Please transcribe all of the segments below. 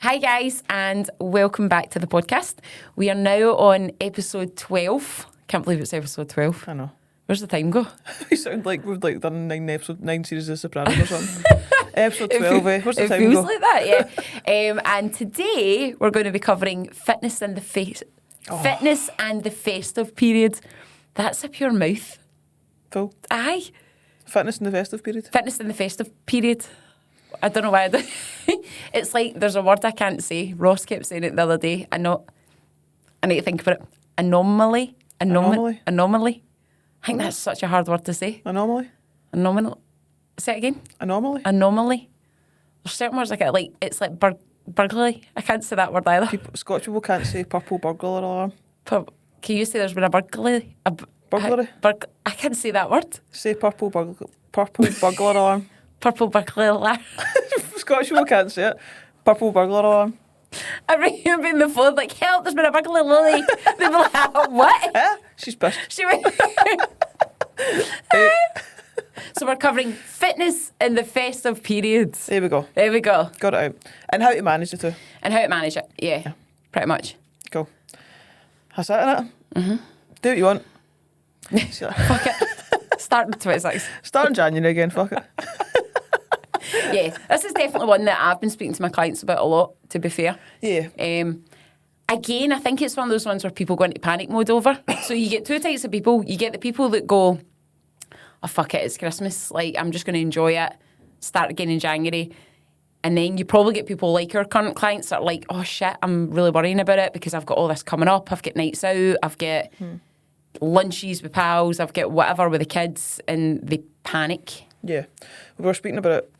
Hi guys, and welcome back to the podcast. We are now on episode 12. Can't believe it's episode 12. I know. Where's the time go? We sound like we've done 9 series of Sopranos or something. Episode 12, where's the time go? It feels like that, yeah. And today we're going to be covering fitness and the festive period. That's a pure mouth. Full. Aye. Fitness in the festive period. Fitness in the festive period. I don't know why I do. It's like there's a word I can't say. Ross kept saying it the other day. I need to think about it. Anomaly. I think that's such a hard word to say. Anomaly. Say it again. Anomaly. There's certain words it's like burglary. I can't say that word either. Scottish people can't say purple burglar alarm. Can you say there's been a burglary? Burglary? I can't say that word. Say purple burglar alarm. Purple burglar alarm. Scottish people can't say it. Purple burglar alarm. I ring him in the phone like, help, there's been a burglar Lily. They'd be like, what? She's pissed. She went. So we're covering fitness in the festive periods. There we go. Got it out. And how to manage it too. Yeah. Pretty much. Cool. That's it, innit? Mm-hmm. Do what you want. Fuck it. Start the 26th. Start in January again, fuck it. Yeah, this is definitely one that I've been speaking to my clients about a lot, to be fair. Yeah. Again, I think it's one of those ones where people go into panic mode over. So you get two types of people. You get the people that go, oh, fuck it, it's Christmas. Like, I'm just going to enjoy it. Start again in January. And then you probably get people like our current clients that are like, oh, shit, I'm really worrying about it because I've got all this coming up. I've got nights out. I've got lunches with pals. I've got whatever with the kids. And they panic. Yeah. We were speaking about it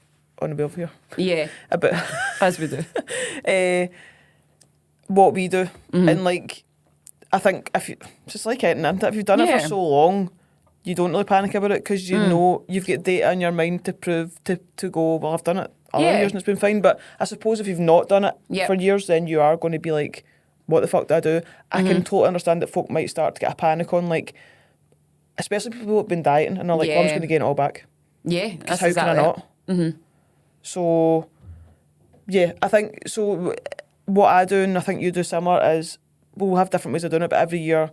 on the bill here. Yeah. About as we do. What we do. And like, I think if you, just like anything, if you've done it for so long, you don't really panic about it because you know you've got data in your mind to prove to go, well, I've done it other years and it's been fine. But I suppose if you've not done it for years, then you are going to be like, what the fuck do I do? I can totally understand that folk might start to get a panic on, like, especially people who have been dieting and are like, well, I'm just going to gain it all back. Yeah, that's how can I not? Mm-hmm. So, yeah, I think, so what I do, and I think you do similar, is we'll have different ways of doing it, but every year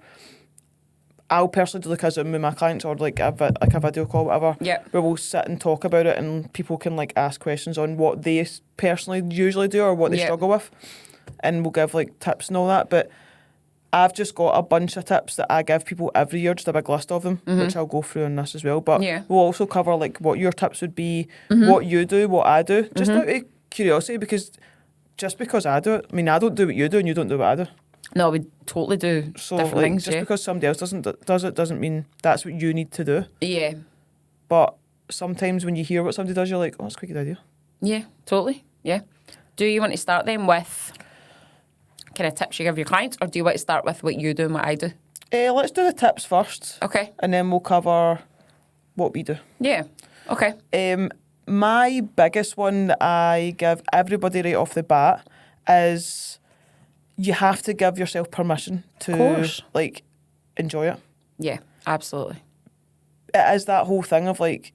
I'll personally do like a Zoom with my clients or like a video call, whatever, where we'll sit and talk about it and people can like ask questions on what they personally usually do or what they struggle with, and we'll give like tips and all that. But I've just got a bunch of tips that I give people every year, just a big list of them, which I'll go through in this as well. But we'll also cover like what your tips would be, what you do, what I do, just out of curiosity, because just because I do it, I mean, I don't do what you do and you don't do what I do. No, we totally do different things. Just because somebody else does it doesn't mean that's what you need to do. Yeah. But sometimes when you hear what somebody does, you're like, oh, that's quite a good idea. Yeah, totally. Yeah. Do you want to start then with kind of tips you give your clients, or do you want to start with what you do and what I do? Let's do the tips first. Okay. And then we'll cover what we do. Yeah. Okay. My biggest one that I give everybody right off the bat is you have to give yourself permission to like enjoy it. Yeah, absolutely. It is that whole thing of like,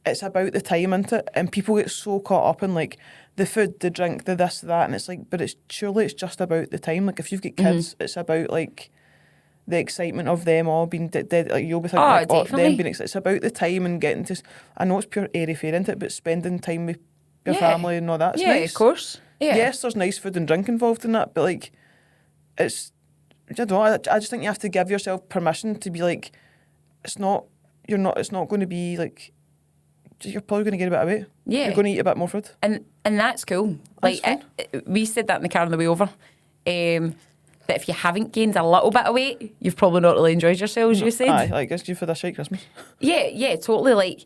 it's about the time, isn't it? And people get so caught up in like the food, the drink, the this, that, and it's like, but it's just about the time. Like if you've got kids, it's about like the excitement of them all being dead. Like you'll be thinking, them being excited. It's about the time and getting to. I know it's pure airy fairy, isn't it? But spending time with your family and all that. It's nice. Of course. Yeah. Yes, there's nice food and drink involved in that, but like, it's. I don't know. I just think you have to give yourself permission to be like, it's not going to be like. You're probably going to get a bit of weight. Yeah. You're going to eat a bit more food. And that's cool. Like, we said that in the car on the way over. That if you haven't gained a little bit of weight, you've probably not really enjoyed yourselves, you said. Aye, like, it's due for this shite Christmas. Yeah, totally. Like,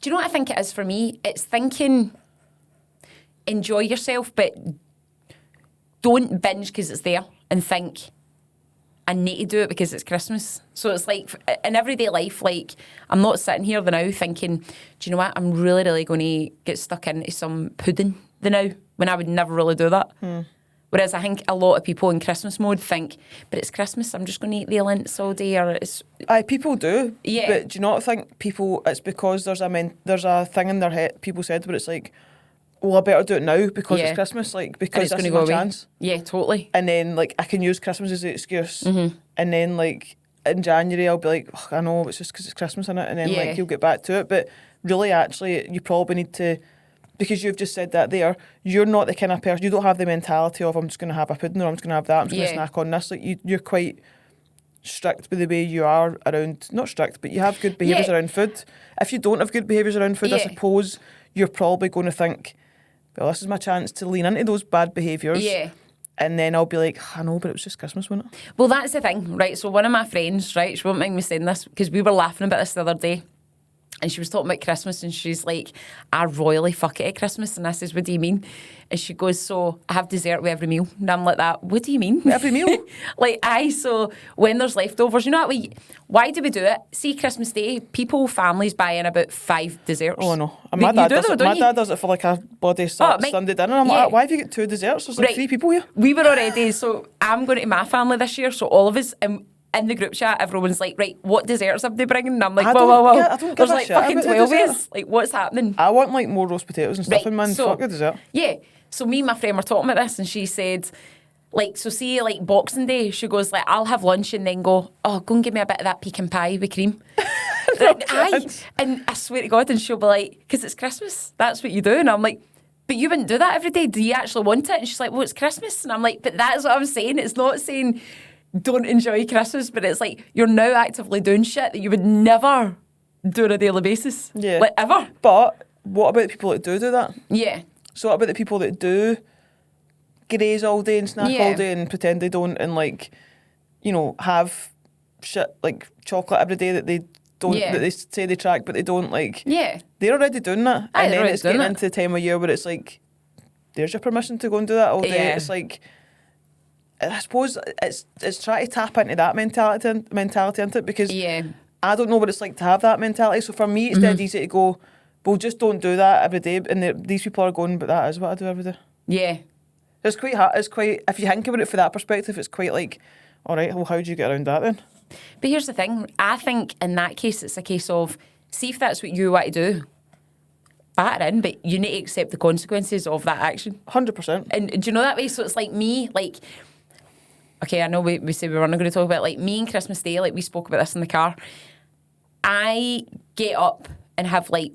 do you know what I think it is for me? It's thinking, enjoy yourself, but don't binge because it's there and think, I need to do it because it's Christmas. So it's like, in everyday life, like, I'm not sitting here the now thinking, do you know what, I'm really, really going to get stuck into some pudding the now, when I would never really do that. Whereas I think a lot of people in Christmas mode think, but it's Christmas, I'm just going to eat the Lints all day, or it's... Aye, people do. Yeah. But do you not think people, it's because there's a thing in their head, people said, where it's like, well, I better do it now because Yeah. it's Christmas, like, And because it's this going to is go my away. chance. Yeah, totally. And then, like, I can use Christmas as the excuse. Mm-hmm. And then, like, in January, I'll be like, oh, I know, it's just because it's Christmas, innit? And then, Yeah. like, you'll get back to it. But really, actually, you probably need to, because you've just said that there, you're not the kind of person, you don't have the mentality of, I'm just going to have a pudding or I'm just going to have that, I'm just going to Yeah. snack on this. Like, you're quite strict with the way you are around, not strict, but you have good behaviours Yeah. around food. If you don't have good behaviours around food, I Yeah. suppose you're probably going to think, well, this is my chance to lean into those bad behaviours. Yeah. And then I'll be like, I know, but it was just Christmas, wasn't it? Well, that's the thing, right? So one of my friends, right, she won't mind me saying this because we were laughing about this the other day. And she was talking about Christmas and she's like, I royally fuck it at Christmas. And I says, what do you mean? And she goes, so I have dessert with every meal. And I'm like that, what do you mean? Every meal? So when there's leftovers, you know what why do we do it? See, Christmas Day, families buy in about 5 desserts. Oh, no. But My you dad do does though, it. don't My you? dad does it for like a bloody Sunday dinner. I'm Yeah. like, why have you got 2 desserts? There's like Right. 3 people here. We were already, so I'm going to my family this year, so all of us, in the group chat, everyone's like, right, what desserts have they bringing? And I'm like, I whoa. don't give There's a like shit fucking about the 12 dessert. years. Like, what's happening? I want like more roast potatoes and stuff, Right, and man, so- fuck the dessert. Yeah. So me and my friend were talking about this and she said, like, so see, like Boxing Day, she goes like, I'll have lunch and then go and give me a bit of that pecan pie with cream. Aye. And I swear to God, and she'll be like, because it's Christmas, that's what you do. And I'm like, but you wouldn't do that every day. Do you actually want it? And she's like, well, it's Christmas. And I'm like, but that's what I'm saying. It's not saying don't enjoy Christmas, but it's like you're now actively doing shit that you would never do on a daily basis. Yeah. Like, ever. But what about the people that do that? Yeah. So what about the people that do graze all day and snack Yeah. all day and pretend they don't and like, you know, have shit like chocolate every day that they don't, Yeah. that they say they track but they don't, like, Yeah. they're already doing that. Aye, And they're then already it's doing getting it. into the time of year where it's like, there's your permission to go and do that all day. Yeah. It's like, I suppose it's trying to tap into that mentality into it, because Yeah. I don't know what it's like to have that mentality. So for me, it's dead easy to go, well, just don't do that every day. And these people are going, but that is what I do every day. Yeah. It's quite hard. It's quite, if you think about it from that perspective, it's quite like, all right, well, how do you get around that then? But here's the thing. I think in that case, it's a case of, see if that's what you want to do, batter in, but you need to accept the consequences of that action. 100%. And do you know that way? So it's like me, like, okay, I know we said we weren't going to talk about, like, me and Christmas Day, like, we spoke about this in the car. I get up and have, like,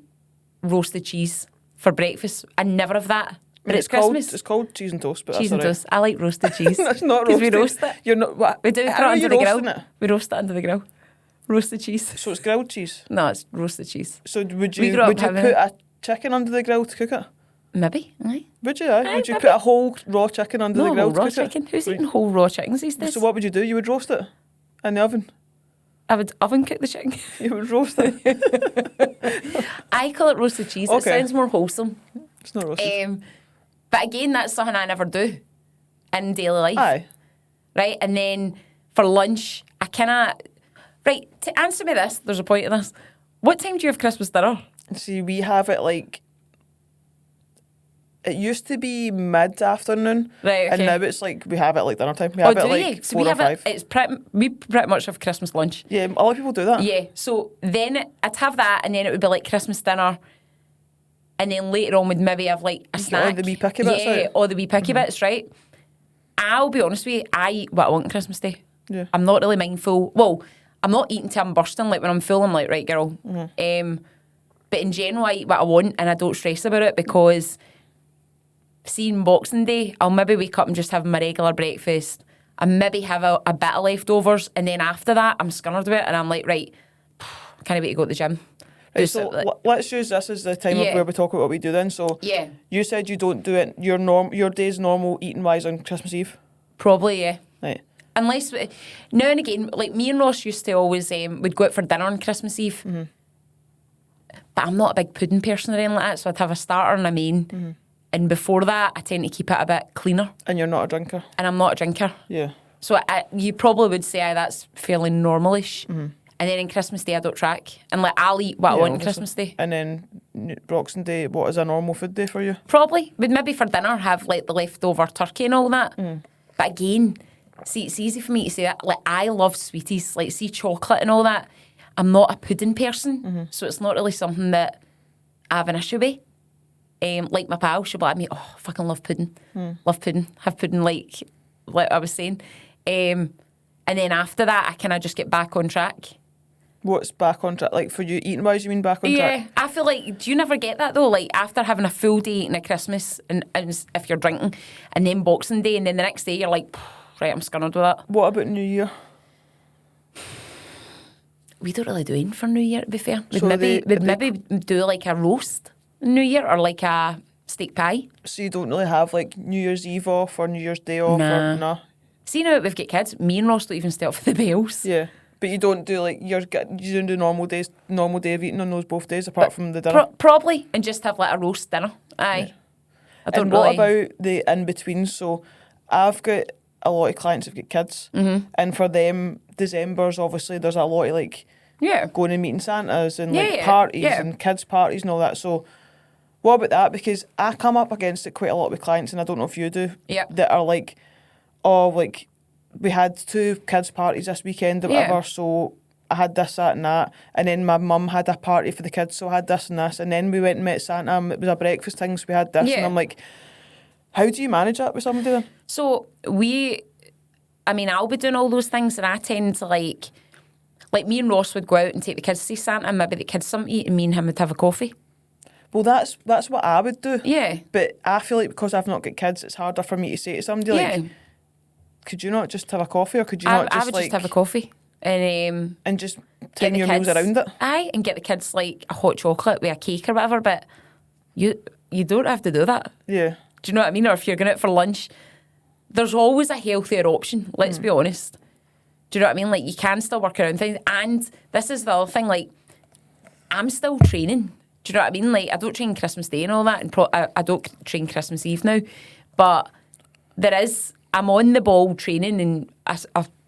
roasted cheese for breakfast. I never have that. But it's Christmas. It's called cheese and toast, but Cheese that's and all right. toast. I like roasted cheese. That's not Because roasted. we roast it. You're not, what? We do put it How are under you the grill. roasting it? We roast it under the grill. Roasted cheese. So it's grilled cheese. No, it's roasted cheese. So would We you grew up put having a chicken under the grill to cook it? Maybe. Aye. Would you? Aye? Aye, Would you maybe. put a whole raw chicken under the No, grill whole raw to cook chicken. it? Who's eating whole raw chickens these days? So what would you do? You would roast it in the oven. I would oven cook the chicken. You would roast it. I call it roasted cheese. It Okay. sounds more wholesome. It's not roasted. But again, that's something I never do in daily life. Aye. Right? And then for lunch, I cannot... Right, to answer me this, there's a point to this. What time do you have Christmas dinner? See, we have it like... It used to be mid-afternoon. Right, And okay. now it's like, we have it like dinner time. We have it do like you? So 4 we or have 5. we pretty much have Christmas lunch. Yeah, a lot of people do that. Yeah, so then I'd have that and then it would be like Christmas dinner and then later on we'd maybe have like a You get snack. all the wee picky bits Yeah, out. all the wee picky bits, right? I'll be honest with you, I eat what I want on Christmas Day. Yeah. I'm not really mindful. Well, I'm not eating till I'm bursting. Like when I'm full, I'm like, right, girl. But in general, I eat what I want and I don't stress about it because seeing Boxing Day, I'll maybe wake up and just have my regular breakfast. I maybe have a bit of leftovers and then after that, I'm scunnered with it and I'm like, right, can't wait to go to the gym. Right, Do so something like- let's use this as the time Yeah. of where we talk about what we do then. So Yeah, you said you don't do it, your day's normal eating-wise on Christmas Eve. probably, yeah. Right. Unless, now and again, like me and Ross used to always, we'd go out for dinner on Christmas Eve. Mm-hmm. But I'm not a big pudding person or anything like that, so I'd have a starter and a main. Mm-hmm. And before that, I tend to keep it a bit cleaner. And you're not a drinker. And I'm not a drinker. Yeah. So you probably would say that's fairly normalish. Mm-hmm. And then in Christmas Day, I don't track. And like I'll eat what I Yeah, want on obviously. Christmas Day. And then Boxing Day, what is a normal food day for you? Probably. We'd maybe for dinner have like the leftover turkey and all that. Mm. But again, see, it's easy for me to say that. Like I love sweeties, like see chocolate and all that. I'm not a pudding person, Mm-hmm. so it's not really something that I have an issue with. Like my pal, she'll be like me, oh, fucking love pudding. Love pudding. Have pudding like I was saying. And then after that, I kind of just get back on track. What's back on track? Like for you, eating wise, you mean back on track? Yeah, I feel like, do you never get that though? Like after having a full day eating at Christmas, and if you're drinking, and then Boxing Day, and then the next day you're like, right, I'm scunnered with that. What about New Year? We don't really do anything for New Year, to be fair. We'd So maybe do like a roast New Year or like a steak pie. So you don't really have like New Year's Eve off or New Year's Day off Nah. or nah? See now that we've got kids, me and Ross don't even stay up for the bells. Yeah. But you don't do like you don't do normal day of eating on those both days apart from the dinner. Probably, and just have like a roast dinner. Aye. Yeah. I don't And really. what about the in between? So I've got a lot of clients who've got kids, and for them, December's obviously there's a lot of like going and meeting Santas and like parties and kids parties and all that. So what about that? Because I come up against it quite a lot with clients, and I don't know if you do. Yeah. That are like, oh, like we had 2 kids parties this weekend or whatever, so I had this, that and that, and then my mum had a party for the kids, so I had this and this, and then we went and met Santa, and it was a breakfast thing, so we had this, and I'm like, how do you manage that with somebody then? So I'll be doing all those things, and I tend to like me and Ross would go out and take the kids to see Santa, and maybe the kids something to eat, and me and him would have a coffee. Well, that's what I would do. Yeah. But I feel like because I've not got kids, it's harder for me to say to somebody like, could you not just have a coffee, or could you not just I would just have a coffee and just turn your meals around it? Aye, and get the kids like a hot chocolate with a cake or whatever. But you don't have to do that. Yeah. Do you know what I mean? Or if you're going out for lunch, there's always a healthier option. Let's be honest. Do you know what I mean? Like you can still work around things, and this is the other thing. Like I'm still training. Do you know what I mean? Like I don't train Christmas Day and all that, and I don't train Christmas Eve now, but I'm on the ball training, and I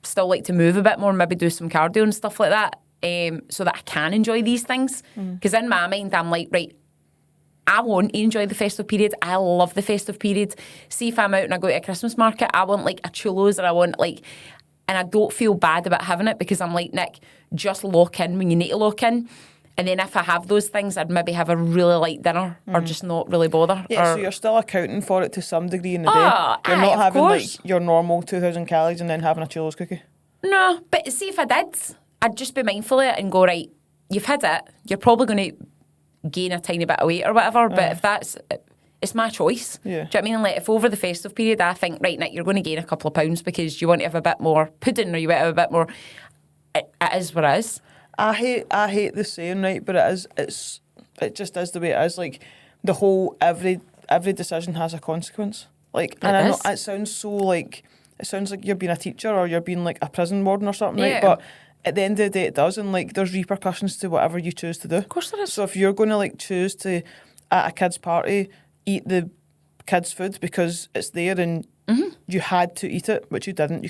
still like to move a bit more, maybe do some cardio and stuff like that, so that I can enjoy these things. Because in my mind, I'm like, right, I want to enjoy the festive period. I love the festive period. See if I'm out and I go to a Christmas market, I want like a chulos, or I want like, and I don't feel bad about having it because I'm like, Nick, just lock in when you need to lock in. And then if I have those things, I'd maybe have a really light dinner or just not really bother. Yeah, so you're still accounting for it to some degree in the day. You're not having like your normal 2,000 calories and then having a Chulos cookie. No, but see if I did, I'd just be mindful of it and go, right, you've had it, you're probably going to gain a tiny bit of weight or whatever, but if it's my choice. Yeah. Do you know what I mean? Like if over the festive period I think, right, Nick, you're going to gain a couple of pounds because you want to have a bit more pudding or you want to have a bit more, it is what it is. I hate the saying, right, but it just is the way it is. Like the whole every decision has a consequence. Like, and I know it sounds like you're being a teacher or you're being like a prison warden or something, right? But at the end of the day, it does, and like there's repercussions to whatever you choose to do. Of course there is. So if you're going to like choose to at a kid's party eat the kids' food because it's there and you had to eat it, which you didn't.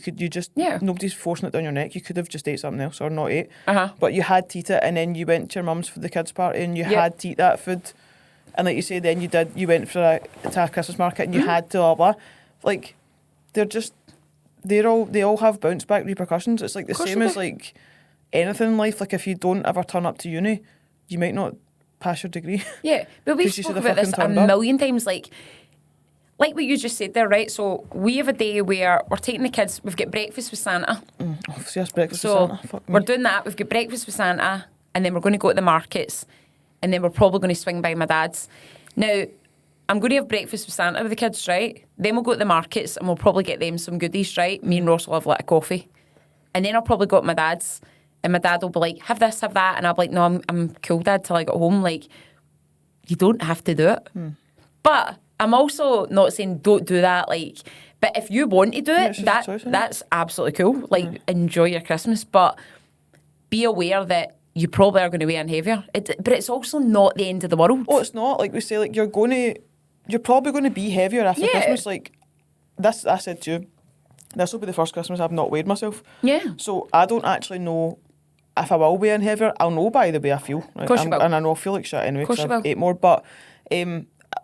Nobody's forcing it down your neck. You could have just ate something else or not ate. But you had to eat it, and then you went to your mum's for the kids' party and you had to eat that food. And like you say, then you went to a Christmas market and you had to blah blah. Like they all have bounce back repercussions. It's like the same as like anything in life. Like if you don't ever turn up to uni, you might not pass your degree. Yeah, but we've spoken about this a million times. Like what you just said there, right? So we have a day where we're taking the kids, we've got breakfast with Santa. Yes, breakfast with Santa. Fuck me. We're doing that, we've got breakfast with Santa, and then we're going to go to the markets, and then we're probably going to swing by my dad's. Now, I'm going to have breakfast with Santa with the kids, right? Then we'll go to the markets, and we'll probably get them some goodies, right? Me and Ross will have like a coffee. And then I'll probably go to my dad's, and my dad will be like, have this, have that. And I'll be like, no, I'm cool, Dad, till I get home. Like, you don't have to do it. But I'm also not saying don't do that, like, but if you want to do it, that's absolutely cool. Like, enjoy your Christmas, but be aware that you probably are going to weigh in heavier. But it's also not the end of the world. Oh, it's not. Like we say, like you're probably going to be heavier after Christmas. Like this, I said to you, this will be the first Christmas I've not weighed myself. Yeah. So I don't actually know if I will weigh in heavier. I'll know by the way I feel. Right? Of course you will. And I know I feel like shit anyway because I've ate more. But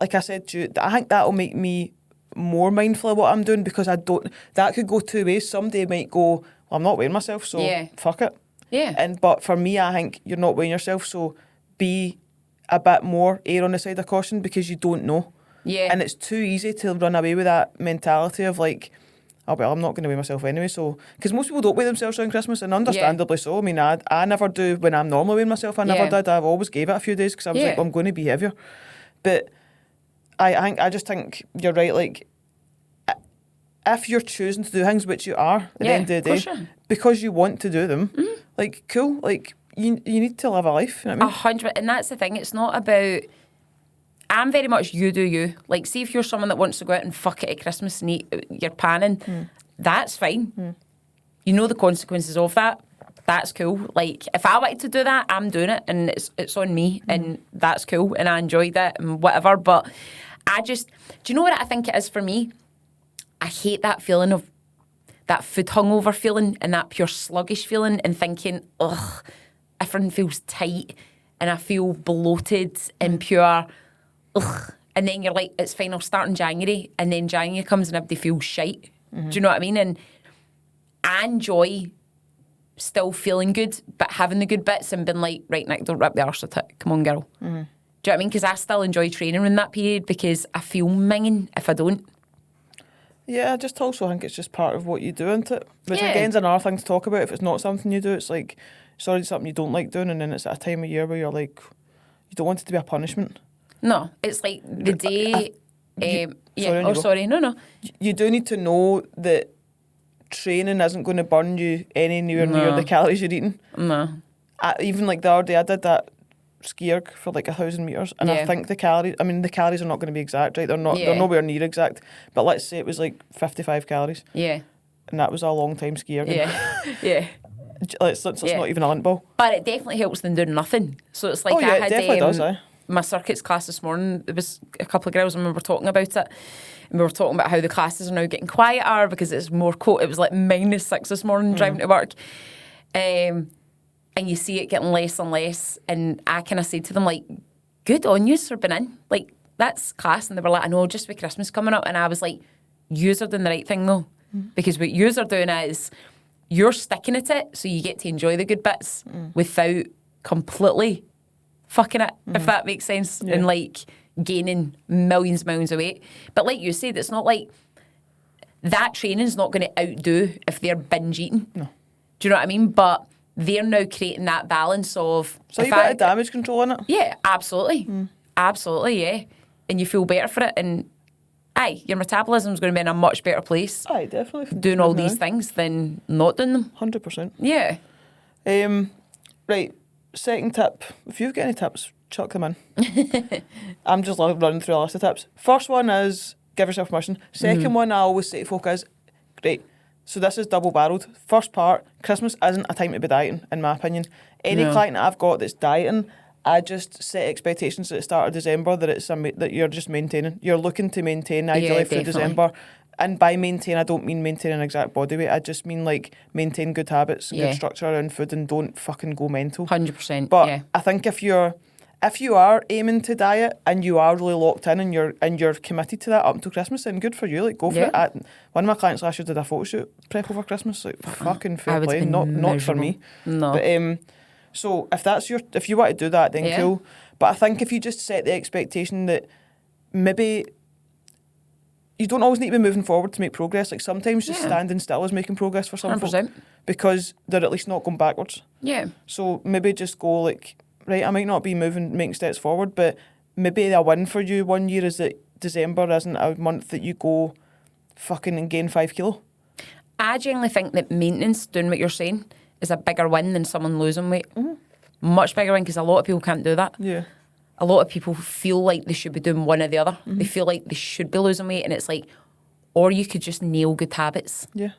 like I said to you, I think that'll make me more mindful of what I'm doing because that could go two ways. Somebody might go, well, I'm not weighing myself, so fuck it. Yeah. But for me, I think you're not weighing yourself, so be a bit more err on the side of caution because you don't know. Yeah. And it's too easy to run away with that mentality of like, oh, well, I'm not going to weigh myself anyway. So, because most people don't weigh themselves around Christmas, and understandably so. I mean, I never do when I'm normally weighing myself. I never did. I've always gave it a few days because I was like, well, I'm going to be heavier. But I just think you're right. Like, if you're choosing to do things, which you are at the end of the day, because you want to do them, like, cool. Like, you need to live a life. You know what I mean? 100%. And that's the thing. It's not about... I'm very much you do you. Like, see if you're someone that wants to go out and fuck it at Christmas and eat your panning, that's fine. You know the consequences of that. That's cool. Like, if I wanted to do that, I'm doing it, and it's on me, and that's cool, and I enjoyed it, and whatever. But I just... Do you know what I think it is for me? I hate that feeling of... that food hungover feeling and that pure sluggish feeling and thinking, ugh, everything feels tight, and I feel bloated and pure... Ugh. And then you're like, it's fine, I'll start in January, and then January comes and everybody feels shite. Do you know what I mean? And I enjoy still feeling good, but having the good bits and being like, right, Nick, don't rip the arse of it. Come on, girl. Do you know what I mean? Because I still enjoy training in that period because I feel minging if I don't. Yeah, I just also think it's just part of what you do, isn't it? Which again is another thing to talk about. If it's not something you do, it's like, it's already something you don't like doing, and then it's at a time of year where you're like, you don't want it to be a punishment. No, it's like the day... sorry. No. You do need to know that training isn't going to burn you anywhere near the calories you're eating. No. Even like the other day, I did that ski erg for like 1,000 metres, and I think the calories are not going to be exact, right? They're nowhere near exact. But let's say it was like 55 calories. Yeah. And that was a long time ski erg. Yeah. It's not even a lint ball. But it definitely helps than doing nothing. So it's like it definitely does, my circuits class this morning, there was a couple of girls and we were talking about it. And we were talking about how the classes are now getting quieter because it's more cold. It was like -6 this morning driving to work. And you see it getting less and less. And I kind of said to them, like, good on you for being in. Like, that's class. And they were like, I know, just with Christmas coming up. And I was like, yous are doing the right thing, though. Because what yous are doing is you're sticking at it so you get to enjoy the good bits without completely fucking it, if that makes sense, and like gaining millions of weight. But like you said, it's not like that training's not going to outdo if they're binge eating. No. Do you know what I mean? But they're now creating that balance of... So you've got a damage control in it? Yeah, absolutely. Absolutely, yeah. And you feel better for it, and your metabolism's going to be in a much better place. Definitely. Doing all these things than not doing them. 100%. Yeah. Right. Second tip, if you've got any tips, chuck them in. I'm just running through a list of tips. First one is give yourself permission. Second one I always say to folk is, great, so this is double-barreled. First part, Christmas isn't a time to be dieting, in my opinion. Any client that I've got that's dieting, I just set expectations at the start of December that it's that you're just maintaining. You're looking to maintain ideally through December. And by maintain, I don't mean maintain an exact body weight. I just mean like maintain good habits, good structure around food, and don't fucking go mental. 100%. But I think if you are aiming to diet and you are really locked in and you're committed to that up until Christmas, then good for you. Like go for it. One of my clients last year did a photo shoot prep over Christmas. Like fucking fair play. Not for me. No. But so if you want to do that, then cool. But I think if you just set the expectation that maybe you don't always need to be moving forward to make progress. Like sometimes just standing still is making progress for some 100%. folk because they're at least not going backwards. Yeah. So maybe just go like, right, I might not be making steps forward, but maybe a win for you one year is that December isn't a month that you go fucking and gain 5 kilo. I genuinely think that maintenance, doing what you're saying, is a bigger win than someone losing weight. Much bigger win because a lot of people can't do that. Yeah. A lot of people feel like they should be doing one or the other. They feel like they should be losing weight, and it's like, or you could just nail good habits. Yeah.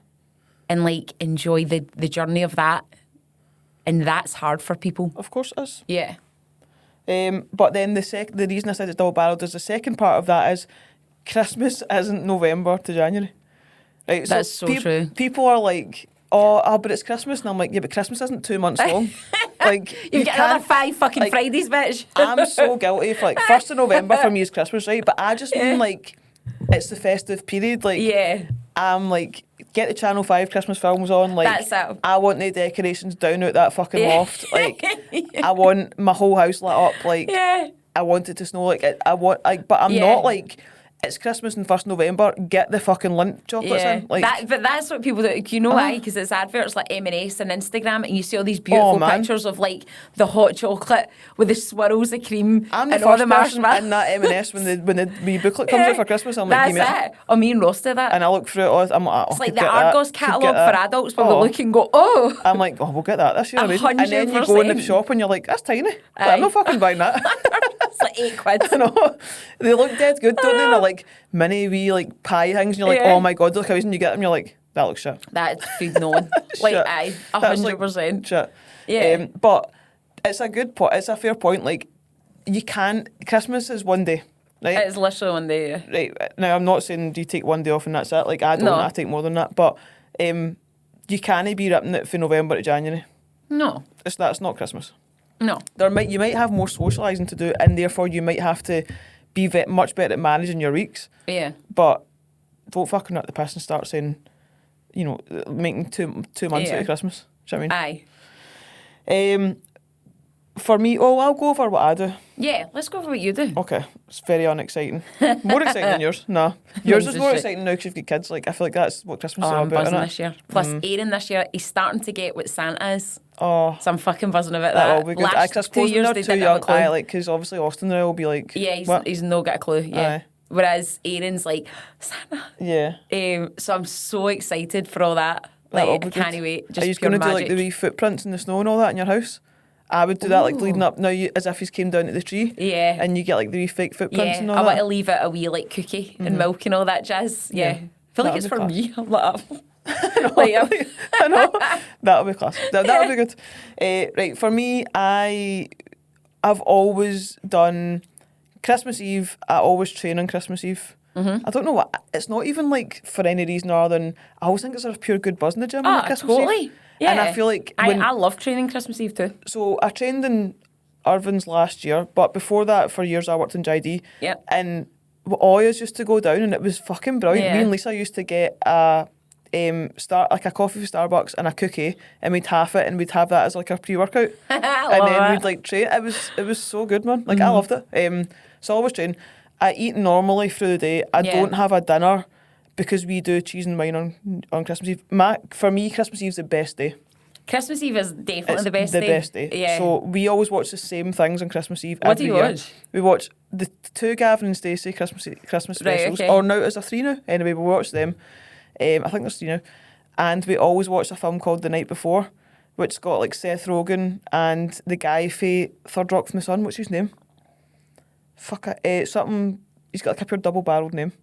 And like enjoy the journey of that. And that's hard for people. Of course it is. Yeah. But then the reason I said it's double-barreled is the second part of that is Christmas isn't November to January. Right? That's so true. People are like, oh, but it's Christmas. And I'm like, yeah, but Christmas isn't 2 months long. Like you get another 5 fucking Fridays, bitch. I'm so guilty for like 1st of November for me is Christmas, right? But I just mean like it's the festive period. Like I'm like, get the Channel 5 Christmas films on. Like, That's it. I want the decorations down out that fucking loft. Like, I want my whole house lit up. Like, Yeah. I want it to snow. Like, I want, like, but I'm not like, it's Christmas and 1st November, get the fucking Lindt chocolates in. Like, but that's what people do. You know why? Because it's adverts like M&S and Instagram, and you see all these beautiful pictures of like the hot chocolate with the swirls of cream I'm the and all first the person marshmallows. in that M&S when the wee booklet comes out for Christmas. I'm like, That's give me it. it. Oh, me and Ross do that. And I look through it all. I'm like, It's like the Argos catalogue for adults where we Oh. look and go, oh. I'm like, oh, we'll get that this year. Amazing. And then you go in the 100%. shop and you're like, that's tiny. But I'm not fucking buying that. It's like £8. I know. They look dead good, don't they? They're like mini wee like pie things and you're like, oh my God, look how easy you get them. You're like, that looks shit. That's food known. Like, Shit. aye, That's like 100%. shit. Yeah. But it's a good point. It's a fair point. Like, you can't, Christmas is one day. Right? It's literally one day, yeah. Right. Now, I'm not saying you take one day off and that's it. Like, I don't. No. I take more than that. But you can't be ripping it from November to January. No. That's not Christmas. No. You might have more socialising to do, and therefore you might have to be much better at managing your weeks. Yeah. But don't fucking nut the piss and start saying, you know, making two months out of Christmas. Do you know what I mean? Aye. For me, I'll go over what I do. Yeah, let's go for what you do. Okay, it's very unexciting. More exciting than yours. Nah, yours Mine's is more just exciting now because you've got kids. Like, I feel like that's what Christmas is all I'm about. buzzing Innit? this year. Plus, Aaron this year, he's starting to get what Santa is. Oh, So I'm fucking buzzing about that that. will be good. Last I suppose 2 years they're they too didn't have young. a clue. I like because obviously Austin now will be like, Yeah, what? he's no got a clue. Yeah. Aye. Whereas Aaron's like, Santa. Yeah. So I'm so excited for all that. That will Like, be I can't good. wait. Are Just you pure going to do magic. like the wee footprints in the snow and all that in your house? I would do that like leading up now, as if he's came down to the tree. Yeah. And you get like the wee fake footprints Yeah, and I all want that. to leave it a wee like cookie and milk and all that jazz. Yeah. I feel like That'll it's be for class. me. I'm like, I know. That'll be class. That'll be good. Right, for me, I've always done Christmas Eve. I always train on Christmas Eve. I don't know what. It's not even like for any reason other than I always think it's a pure good buzz in the gym on Christmas totally. Eve. Yeah. And I feel like I love training Christmas Eve too. So I trained in Irvin's last year, but before that, for years I worked in JD. Yep. And we always used to go down, and it was fucking brilliant. Yeah. Me and Lisa used to get a a coffee from Starbucks and a cookie, and we'd half it, and we'd have that as like our pre-workout, and then we'd like train. It was so good, man. Like I loved it. So I always train. I eat normally through the day. I don't have a dinner because we do cheese and wine on Christmas Eve. For me, Christmas Eve's the best day. Christmas Eve is definitely It's the best the day. best day. Yeah. So we always watch the same things on Christmas Eve What every do you year. watch? We watch the two Gavin and Stacey Christmas specials. okay. Or now is there 3 now? Anyway, we watch them. I think there's 3 now. And we always watch a film called The Night Before, which's got like Seth Rogen and the guy for Third Rock from the Sun. What's his name? Fuck it. Something. He's got like a pure double-barrelled name.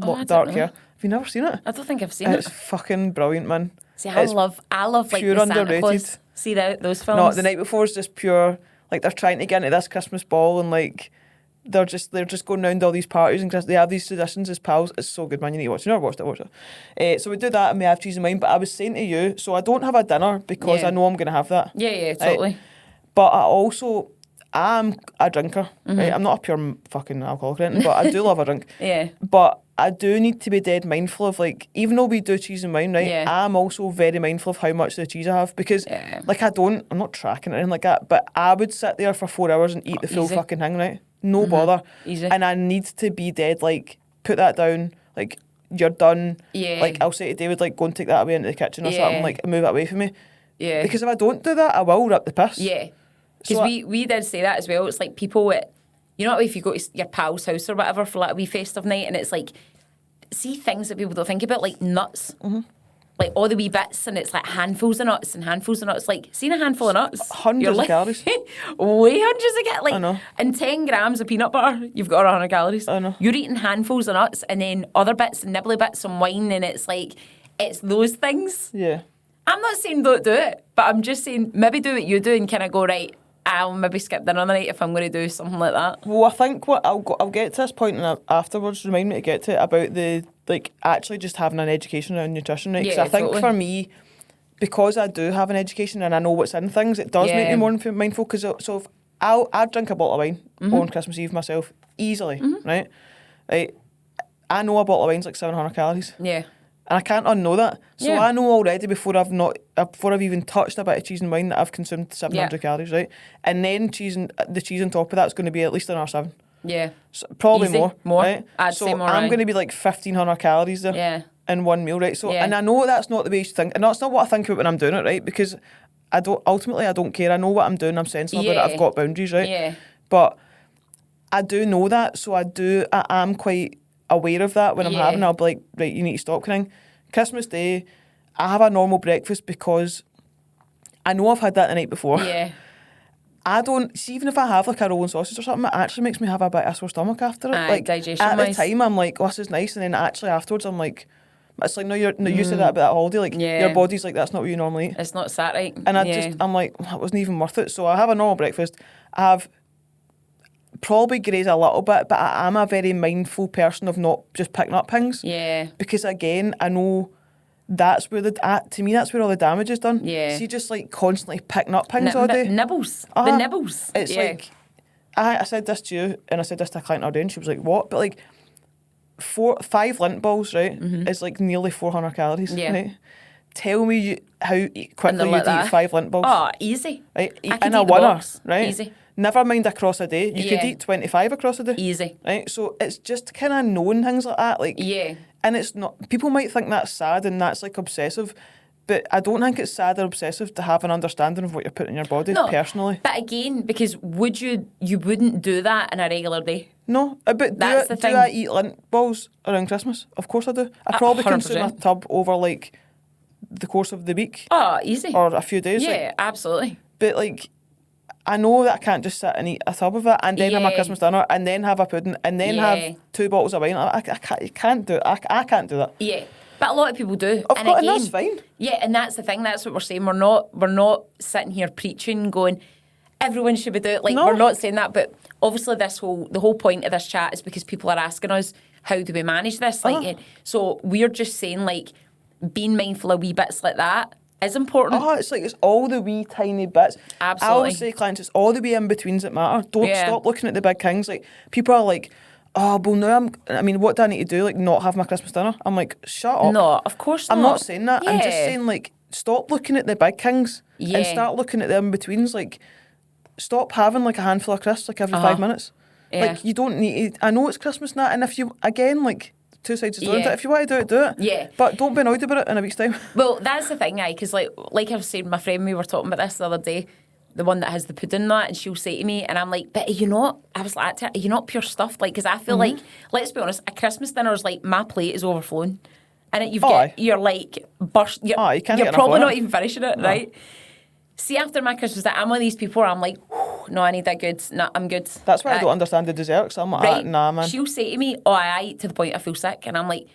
Oh, I don't Dark know. hair. Have you never seen it? I don't think I've seen It's it. fucking brilliant, man. See, I it's love like pure the Santa underrated. Claus. See those films? No, The Night Before is just pure. Like they're trying to get into this Christmas ball and like they're just going round all these parties and they have these traditions as pals. It's so good, man. You need to watch it. You never watched it. So we do that and we have cheese and wine. But I was saying to you, so I don't have a dinner because Yeah. I know I'm going to have that. Yeah, totally. But I'm a drinker. Right? I'm not a pure fucking alcoholic or anything, but I do love a drink. Yeah. But I do need to be dead mindful of like, even though we do cheese and wine, right? Yeah. I'm also very mindful of how much of the cheese I have because like I'm not tracking it or anything like that, but I would sit there for 4 hours and eat the full Easy. fucking thing, right? No bother. Easy. And I need to be dead, like, put that down, like, you're done. Yeah. Like, I'll say to David, like, go and take that away into the kitchen or something, like, move it away from me. Yeah. Because if I don't do that, I will rip the piss. Yeah. Because So we did say that as well. It's like people, you know, if you go to your pal's house or whatever for like a wee festive night, and it's like, see things that people don't think about, like nuts. Like all the wee bits, and it's like handfuls of nuts and handfuls of nuts. Like, seeing a handful of nuts, Hundreds you're of like, calories. way hundreds of calories. I know. And 10 grams of peanut butter, you've got 100 calories. I know. You're eating handfuls of nuts and then other bits and nibbly bits and wine, and it's like, it's those things. Yeah. I'm not saying don't do it, but I'm just saying maybe do what you do and kind of go, right, I'll maybe skip dinner night if I'm going to do something like that. Well, I think what I'll get to this point and afterwards remind me to get to it about the like actually just having an education around nutrition, right? 'Cause Yeah, I think totally. for me, because I do have an education and I know what's in things, it does make me Yeah. more mindful. Because so if I'd drink a bottle of wine on Christmas Eve myself easily, right? I know a bottle of wine's like 700 calories. Yeah. And I can't unknow that. So Yeah. I know already before I've even touched a bit of cheese and wine that I've consumed 700 calories, right? And then the cheese on top of that's going to be at least another 7. Yeah. So probably Easy. more. Right? I'd so say more. I'm going to be like 1,500 calories there. Yeah. In one meal, right? So, Yeah. and I know that's not the way you should think, and that's not what I think about when I'm doing it, right? Because I don't care. I know what I'm doing. I'm sensible about it. I've got boundaries, right? Yeah. But I do know that, so I am quite aware of that when I'm having. I'll be like, right, you need to stop. Christmas Day, I have a normal breakfast because I know I've had that the night before. Yeah. I don't see, even if I have like a roll and sausage or something, it actually makes me have a bit of a sore stomach after it. Like digestion at the wise. time, I'm like, oh, this is nice, and then actually afterwards, I'm like, it's like, no, you said that about that holiday, like your body's like, that's not what you normally eat. It's not sat right. And I'm like, well, it wasn't even worth it. So I have a normal breakfast. I have probably graze a little bit, but I am a very mindful person of not just picking up things. Yeah. Because again, I know that's where to me that's where all the damage is done. Yeah. See, just like constantly picking up things all day. Nibbles. The nibbles. It's like, I said this to you, and I said this to a client all day, and she was like, what? But like, 5 lint balls, right, is like nearly 400 calories. Yeah. Right? Tell me how quickly like you'd eat 5 lint balls. Oh, easy. Right? I could In a eat the winner, box. right? Easy. Never mind across a day. You could eat 25 across a day. Easy. Right? So it's just kind of knowing things like that. Like, Yeah. and it's not, people might think that's sad and that's like obsessive, but I don't think it's sad or obsessive to have an understanding of what you're putting in your body, personally. But again, because you wouldn't do that in a regular day. No, but do I eat lint balls around Christmas? Of course I do. I probably 100%. Consume a tub over like the course of the week. Oh, easy. Or a few days. Yeah, absolutely. But like, I know that I can't just sit and eat a tub of it and then have my Christmas dinner and then have a pudding and then have 2 bottles of wine. I can't do it. I can't do that. Yeah. But a lot of people do. Of course, and that's fine. Yeah, and that's the thing. That's what we're saying. We're not sitting here preaching, going, everyone should be doing it. Like, we're not saying that. But obviously, the whole point of this chat is because people are asking us, how do we manage this? Like, so we're just saying, like, being mindful of wee bits like that is important. It's all the wee tiny bits. Absolutely. I always say to clients, it's all the wee in-betweens that matter. Don't stop looking at the big things. Like, people are like, oh, well, now what do I need to do? Like, not have my Christmas dinner? I'm like, shut up. No, of course not. I'm not saying that. Yeah. I'm just saying, like, stop looking at the big things and start looking at the in-betweens. Like, stop having, like, a handful of crisps, like, every 5 minutes. Yeah. Like, you don't need to, I know it's Christmas now, and if you, again, like, two sides of the story, if you want to do it. Yeah. But don't be annoyed about it in a week's time. Well, that's the thing, because like I was saying, my friend, we were talking about this the other day, the one that has the pudding and that, and she'll say to me, and I'm like, but are you not, I was like, are you not pure stuffed? Like, because I feel like, let's be honest, a Christmas dinner is like, my plate is overflowing. And you're like, burst, you're probably not even finishing it, right? See, after my Christmas dinner, I'm one of these people where I'm like, no, I need a good, I'm good. That's why I don't understand the desserts. I'm like, nah, man. She'll say to me, oh, I eat to the point I feel sick. And I'm like,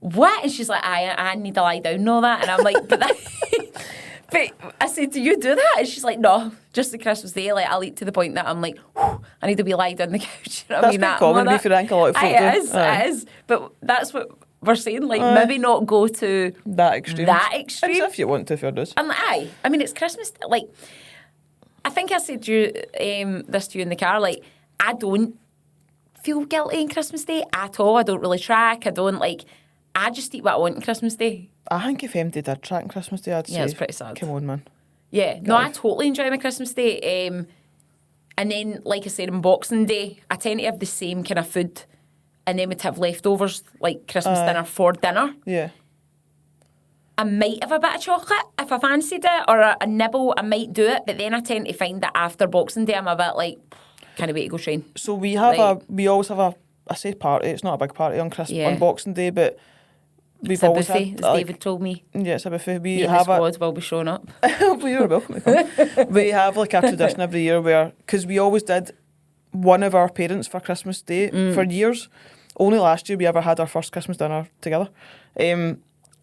what? And she's like, I need to lie down and all that. And I'm like, but I said, do you do that? And she's like, no, just the Christmas Day. Like, I'll eat to the point that I'm like, I need to be lying down the couch. You know that's quite common, if you rank a lot of folk do. It is. But that's what we're saying. Like, maybe not go to that extreme. It's if you want to, if you're just. And I mean, it's Christmas. Like, I think I said to you, this to you in the car, like, I don't feel guilty on Christmas Day at all. I don't really track. I just eat what I want on Christmas Day. I think if MD did track on Christmas Day, I'd say. Yeah, it's pretty sad. Come on, man. Yeah, no, I totally enjoy my Christmas Day. And then, like I said, on Boxing Day, I tend to have the same kind of food. And then we'd have leftovers, like Christmas dinner for dinner. Yeah. I might have a bit of chocolate if I fancied it, or a nibble, I might do it. But then I tend to find that after Boxing Day, I'm a bit like, can't wait to go train. So we always have I say party, it's not a big party on on Boxing Day, but we've always buffet, had, as David told me. Yeah, it's a buffet. We have the squad will be showing up. Well, you're welcome to come. We have like a tradition every year where, because we always did one of our parents for Christmas Day for years. Only last year we ever had our first Christmas dinner together.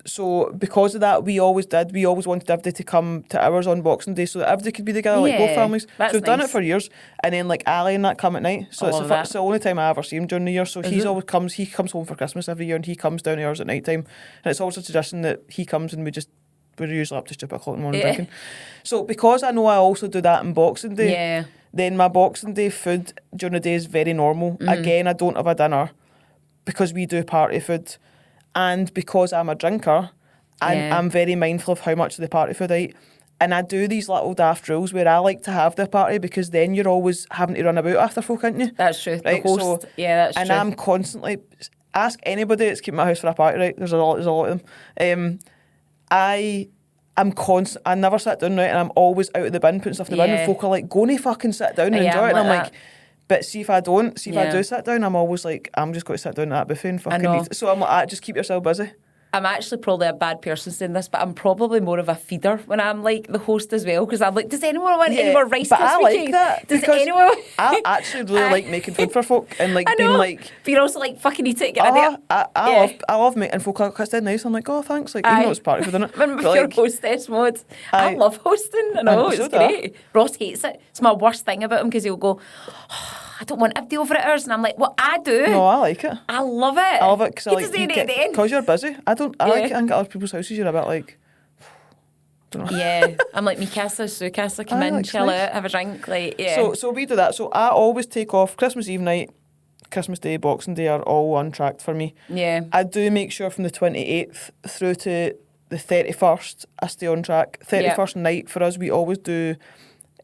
So because of that, we always wanted everybody to come to ours on Boxing Day so that everybody could be together, like both families. So we've done it for years. And then like Ali and that come at night. So it's the only time I ever see him during the year. So he comes home for Christmas every year, and he comes down to ours at night time. And it's always a tradition that he comes and we're usually up to stupid o'clock in the morning drinking. So because I know I also do that on Boxing Day, then my Boxing Day food during the day is very normal. Again, I don't have a dinner because we do party food. And because I'm a drinker, Yeah. I'm very mindful of how much of the party food I eat. And I do these little daft rules where I like to have the party because then you're always having to run about after folk, aren't you? That's true. Right, The host, that's and true. I'm constantly, ask anybody that's keeping my house for a party, right? There's a lot of them. I never sit down, right, and I'm always out of the bin putting stuff in the bin, and folk are like, go and fucking sit down and enjoy it. And I'm like, but see if I do sit down, I'm always like, I'm just going to sit down at that buffet and fucking eat it. So I'm like, just keep yourself busy. I'm actually probably a bad person saying this, but I'm probably more of a feeder when I'm like the host as well, because I'm like, does anyone want any more rice? But I like that Does because anyone? I actually really like making food for folk and like being like. But you're also like, fucking eat it, get in there. I love making folk like, it's dead nice. I'm like, oh thanks, like even though it's party food, isn't it? I'm in pure hostess mode. I love hosting. I know, it's great. Ross hates it. It's my worst thing about him because he'll go, I don't want to over at ours, and I'm like, well, I do. No, I like it. I love it because because you're busy. I like it and get other people's houses. You're a bit like, don't know. Yeah, I'm like, mi casa, su casa, come in, chill out, have a drink, like, yeah. So we do that. So I always take off Christmas Eve night, Christmas Day, Boxing Day are all untracked for me. Yeah. I do make sure from the 28th through to the 31st, I stay on track. 31st night for us, we always do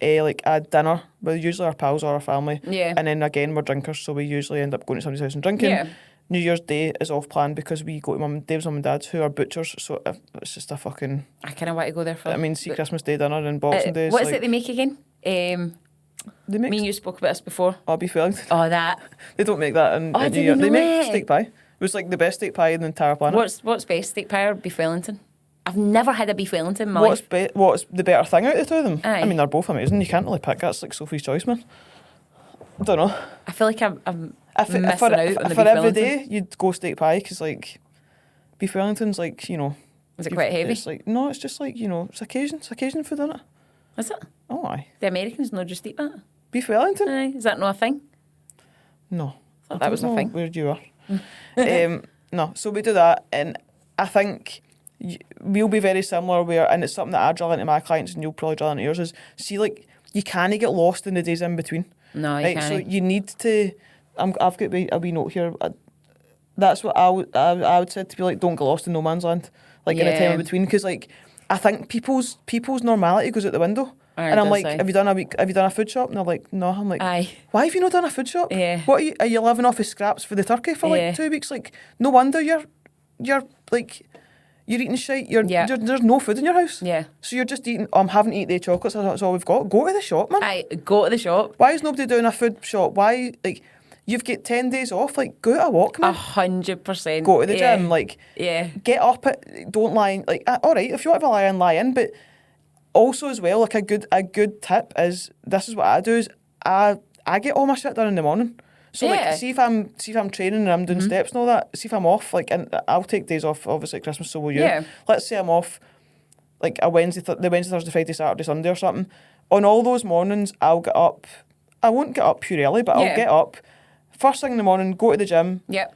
like a dinner with usually our pals or our family. Yeah. And then again, we're drinkers, so we usually end up going to somebody's house and drinking. Yeah. New Year's Day is off planned because we go to Dave's mum and dad's, who are butchers, so it's just a fucking... I kind of want to go there for... I mean, see Christmas Day dinner and Boxing Day. What is it they make again? Me and you spoke about this before. Beef Wellington. Oh, that. They don't make that in New Year. They make steak pie. It was like the best steak pie in the entire planet. What's best, steak pie or beef Wellington? I've never had a beef Wellington in my life. What's the better thing out of the two of them? Aye. I mean, they're both amazing. You can't really pick. That's like Sophie's choice, man. I don't know. I feel like I'm missing for out on the beef every Wellington. day, you'd go steak pie because, like, beef Wellington's like, you know... Is it quite heavy? It's like, no, it's just like, you know, it's occasion food, isn't it? Is it? Oh, aye. The Americans not just eat that? Beef Wellington? Aye. Is that not a thing? No. I that was a thing. Where you are. No, so we do that, and I think... we'll be very similar and it's something that I drill into my clients and you'll probably drill into yours is, see, like, you can't get lost in the days in between. No, you can't. So you need to, I've got a wee note here, that's what I would say to be like, don't get lost in no man's land, like in a time in between, because like, I think people's normality goes out the window. And I'm like, have you done a food shop? And they're like, no. I'm like, aye. Why have you not done a food shop? Yeah. What are you living off of scraps for the turkey for like 2 weeks? Like, no wonder you're like, you're eating shit. There's no food in your house. Yeah. So you're just eating. I'm having to eat the chocolates. That's all we've got. Go to the shop, man. Aye, go to the shop. Why is nobody doing a food shop? Why, like, you've got 10 days off. Like, go to a walk, man. 100%. Go to the gym. Like, yeah. Get up. Don't lie. Like, all right, if you want to lie in. But also as well, like a good tip is, this is what I do is I get all my shit done in the morning. So like, see if I'm training and I'm doing steps and all that. See if I'm off, like, and I'll take days off obviously at Christmas. So will you? Yeah. Let's say I'm off, like the Wednesday, Thursday, Friday, Saturday, Sunday or something. On all those mornings, I'll get up. I won't get up pure early, but I'll get up first thing in the morning, go to the gym. Yep.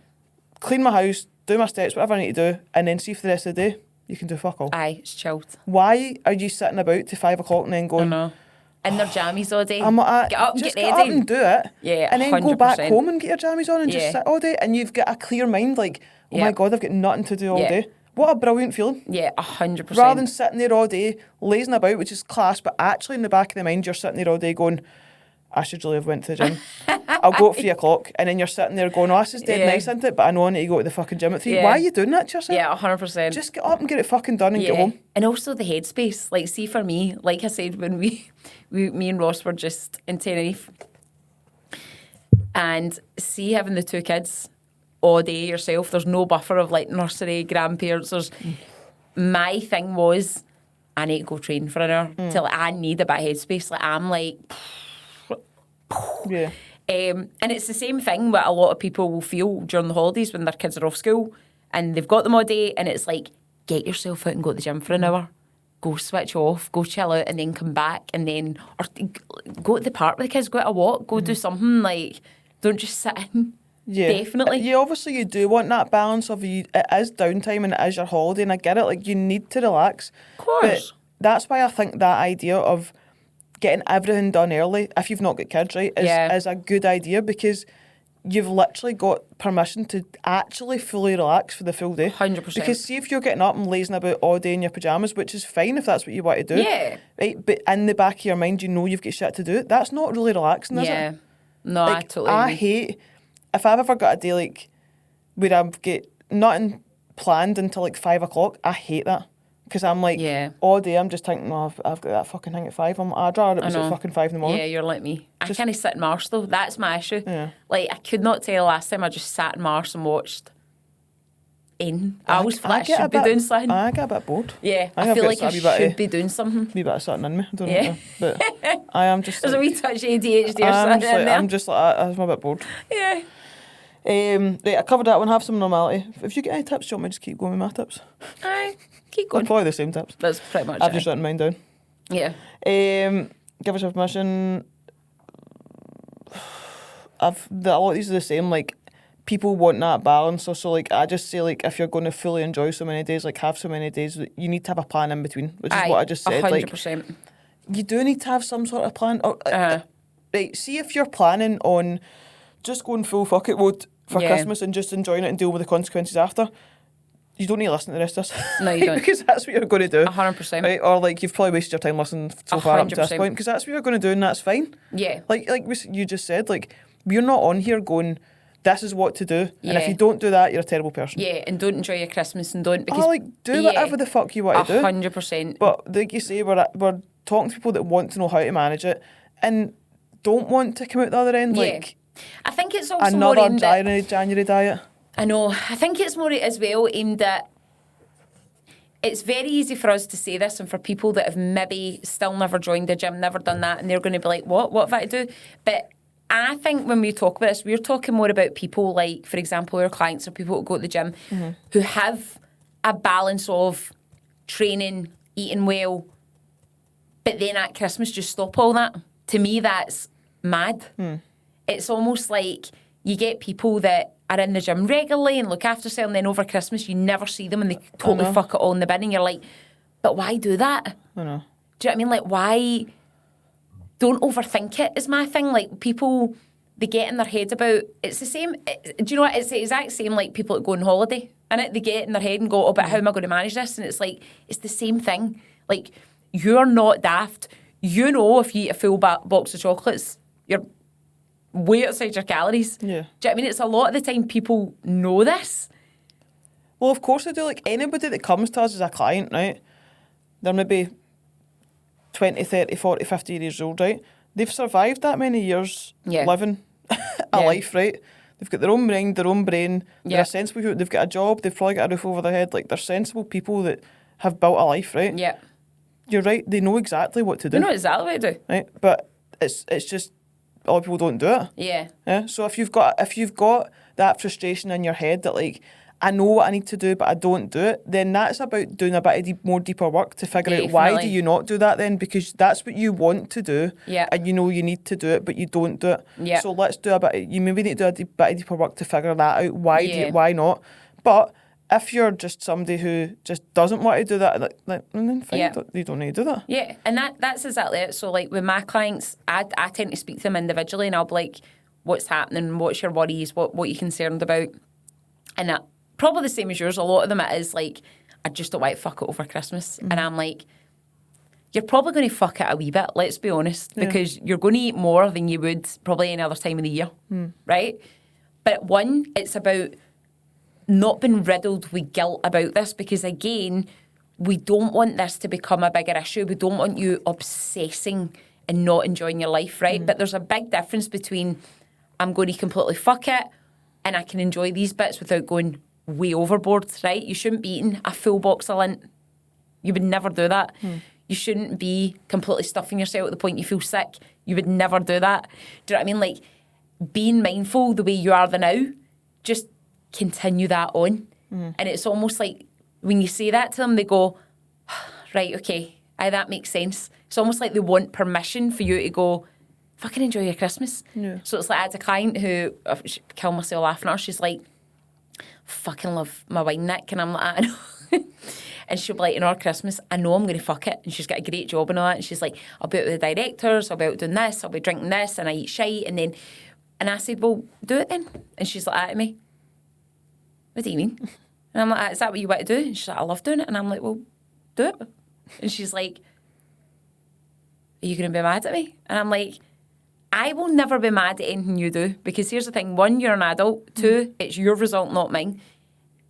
Clean my house, do my steps, whatever I need to do, and then see for the rest of the day you can do fuck all. Aye, it's chilled. Why are you sitting about to 5 o'clock and then going? I know. In their jammies all day. I'm like, get up, just get ready. Get up and do it. Yeah, and then 100%. go back home and get your jammies on and just sit all day. And you've got a clear mind, like, oh my God, I've got nothing to do all day. What a brilliant feeling. Yeah, 100%. Rather than sitting there all day, lazing about, which is class, but actually in the back of the mind, you're sitting there all day going, I should really have went to the gym. I'll go at 3 o'clock. And then you're sitting there going, oh, this is dead nice, isn't it? But I know I need to go to the fucking gym at 3. Why are you doing that to yourself? Yeah, 100%. Just get up and get it fucking done and get home. And also the headspace. Like, see, for me, like I said, when me and Ross were just in Tenerife, and see having the 2 kids all day yourself, there's no buffer of like nursery, grandparents. My thing was, I need to go train for an hour till I need a bit of headspace. Like, I'm like... Yeah. And it's the same thing what a lot of people will feel during the holidays when their kids are off school and they've got them all day, and it's like, get yourself out and go to the gym for an hour. Go switch off, go chill out, and then come back, and then or go to the park with the kids, go out a walk, go do something. Like, don't just sit in. Yeah, definitely. Yeah, obviously you do want that balance of it is downtime and it is your holiday, and I get it. Like, you need to relax. Of course. But that's why I think that idea of getting everything done early, if you've not got kids, right, is a good idea, because you've literally got permission to actually fully relax for the full day. 100%. Because see if you're getting up and lazing about all day in your pyjamas, which is fine if that's what you want to do. Yeah. Right? But in the back of your mind, you know you've got shit to do. That's not really relaxing, is it? Yeah. No, Like, I totally I agree. hate, if I've ever got a day like where I've got nothing planned until like 5 o'clock, I hate that. Because I'm like, all day I'm just thinking, oh, I've got that fucking thing at 5. I'd rather it was at fucking 5 in the morning. Yeah, you're like me. I can't sit in Mars though. That's my issue. Yeah. Like, I could not tell the last time I just sat in Mars and watched I always feel like I should be doing something. I get a bit bored. Yeah, I feel like I should be doing something. Wee bit of something in me. I don't know. But I am just There's like, a wee touch of ADHD or something in there. I'm just like, I'm a bit bored. Yeah. Right, I covered that one. Have some normality. If you get any tips, do you want me to just keep going with my tips? Aye, keep going. Probably the same tips. That's pretty much I've just written mine down. Yeah. Give yourself permission. A lot of these are the same. Like, people want that balance. So like, I just say, like, if you're going to fully enjoy so many days, like, have so many days, you need to have a plan in between, which is what I just said. 100%. Like, you do need to have some sort of plan. Right, see if you're planning on just going full fuck it mode for Christmas and just enjoying it and dealing with the consequences after. You don't need to listen to the rest of this. No, you don't. Because that's what you're going to do. 100%. Right? Or like, you've probably wasted your time listening so far up to this 100%. point, because that's what you're going to do, and that's fine. Yeah. Like you just said, like, we're not on here going, this is what to do, and if Yeah. you don't do that, you're a terrible person. Yeah, and don't enjoy your Christmas and don't because do whatever the fuck you want to do. 100%. But like you say, we're talking to people that want to know how to manage it and don't want to come out the other end like I think it's also another more aimed at, January diet. I know. I think it's more as well aimed at. It's very easy for us to say this, and for people that have maybe still never joined the gym, never done that, and they're going to be like, "What? What have I to do?" But I think when we talk about this, we're talking more about people like, for example, our clients or people who go to the gym who have a balance of training, eating well, but then at Christmas just stop all that. To me, that's mad. It's almost like you get people that are in the gym regularly and look after themselves, and then over Christmas you never see them and they totally fuck it all in the bin, and you're like, but why do that? I know. Do you know what I mean? Like, why? Don't overthink it is my thing. Like, people, they get in their head about, it's the same, do you know what? It's the exact same like people that go on holiday, innit? They get in their head and go, oh, but how am I going to manage this? And it's like, it's the same thing. Like, you're not daft. You know, if you eat a full box of chocolates, you're way outside your calories. Yeah. Do you know what I mean? It's a lot of the time people know this. Well, of course they do. Like, anybody that comes to us as a client, right? They're maybe 20, 30, 40, 50 years old, right? They've survived that many years living a life, right? They've got their own mind, their own brain. They're a sensible people. They've got a job. They've probably got a roof over their head. Like, they're sensible people that have built a life, right? Yeah. You're right. They know exactly what to do. They know exactly what to do. Right? But it's just a lot of people don't do it. Yeah. Yeah. So if you've got that frustration in your head that, like, I know what I need to do, but I don't do it, then that's about doing a bit of more deeper work to figure out why do you not do that then, because that's what you want to do, and you know you need to do it, but you don't do it. Yeah. So let's do you maybe need to do a bit of deeper work to figure that out. Why not? But if you're just somebody who just doesn't want to do that, then fine, you don't need to do that. Yeah, and that's exactly it. So, like, with my clients, I tend to speak to them individually, and I'll be like, what's happening? What's your worries? What are you concerned about? And probably the same as yours. A lot of them it is like, I just don't want to fuck it over Christmas. And I'm like, you're probably going to fuck it a wee bit, let's be honest, because you're going to eat more than you would probably any other time of the year, right? But one, it's about not being riddled with guilt about this, because again, we don't want this to become a bigger issue. We don't want you obsessing and not enjoying your life, right? But there's a big difference between I'm going to completely fuck it and I can enjoy these bits without going way overboard, right? You shouldn't be eating a full box of Lindt. You would never do that. You shouldn't be completely stuffing yourself at the point you feel sick. You would never do that. Do you know what I mean? Like, being mindful the way you are the now, just continue that on. And it's almost like when you say that to them, they go, right, okay, that makes sense. It's almost like they want permission for you to go, fucking enjoy your Christmas. So it's like, I had a client who, I kill myself laughing at her, she's like, fucking love my wine, Nick. And I'm like, I know. And she'll be like, in our Christmas, I know I'm going to fuck it. And she's got a great job and all that. And she's like, I'll be out with the directors, I'll be out doing this, I'll be drinking this, and I eat shite. And then And I said, well, do it then. And she's like, at me, what do you mean? And I'm like, is that what you want to do? And she's like, I love doing it. And I'm like, well, do it. And she's like, are you going to be mad at me? And I'm like, I will never be mad at anything you do, because here's the thing. 1, you're an adult. 2, it's your result, not mine.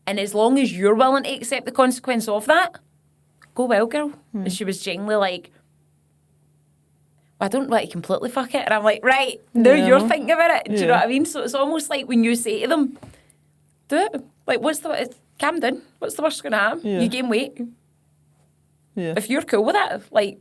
And as long as you're willing to accept the consequence of that, go well, girl. And she was genuinely like, well, I don't want to completely fuck it. And I'm like, right, now you're thinking about it. Do you know what I mean? So it's almost like when you say to them, do it. Like, calm down. What's the worst going to happen? Yeah. You gain weight. Yeah. If you're cool with it, like,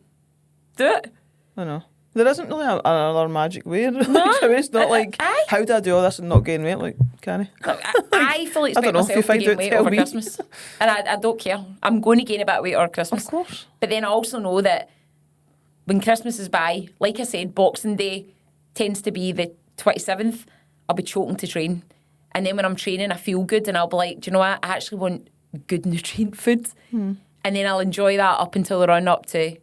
do it. I know. There isn't really another magic way. No. I mean, it's not like, how do I do all this and not gain weight? Like, can I? Like, I fully expect I don't know, if you myself to find gain out, weight tell over me. Christmas. And I don't care. I'm going to gain a bit of weight over Christmas. Of course. But then I also know that when Christmas is by, like I said, Boxing Day tends to be the 27th. I'll be choking to train. And then when I'm training, I feel good and I'll be like, do you know what? I actually want good nutrient food. And then I'll enjoy that up until the run up to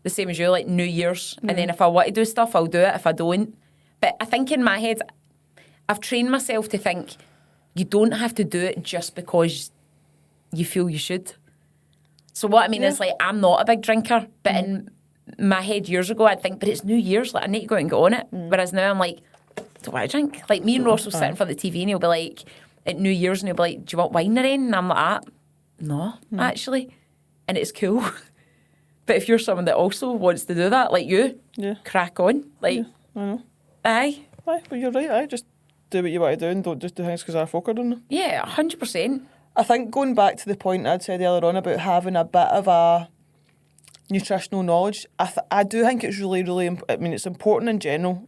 the same as you, like New Year's. And then if I want to do stuff, I'll do it. If I don't. But I think in my head, I've trained myself to think you don't have to do it just because you feel you should. So what I mean is, like, I'm not a big drinker, but in my head years ago, I'd think, but it's New Year's, like, I need to go out and get on it. Whereas now I'm like, don't want to drink. Like, me and Ross will sit in front of the TV and he'll be like, at New Year's, and he'll be like, do you want wine or anything? And I'm like, no, actually. And it's cool. But if you're someone that also wants to do that, like you, crack on. Like, I know. Aye. Aye, well, you're right. Just do what you want to do and don't just do things because other folk are doing them. Yeah, 100%. I think going back to the point I'd said earlier on about having a bit of a nutritional knowledge, I do think it's really, really I mean, it's important in general.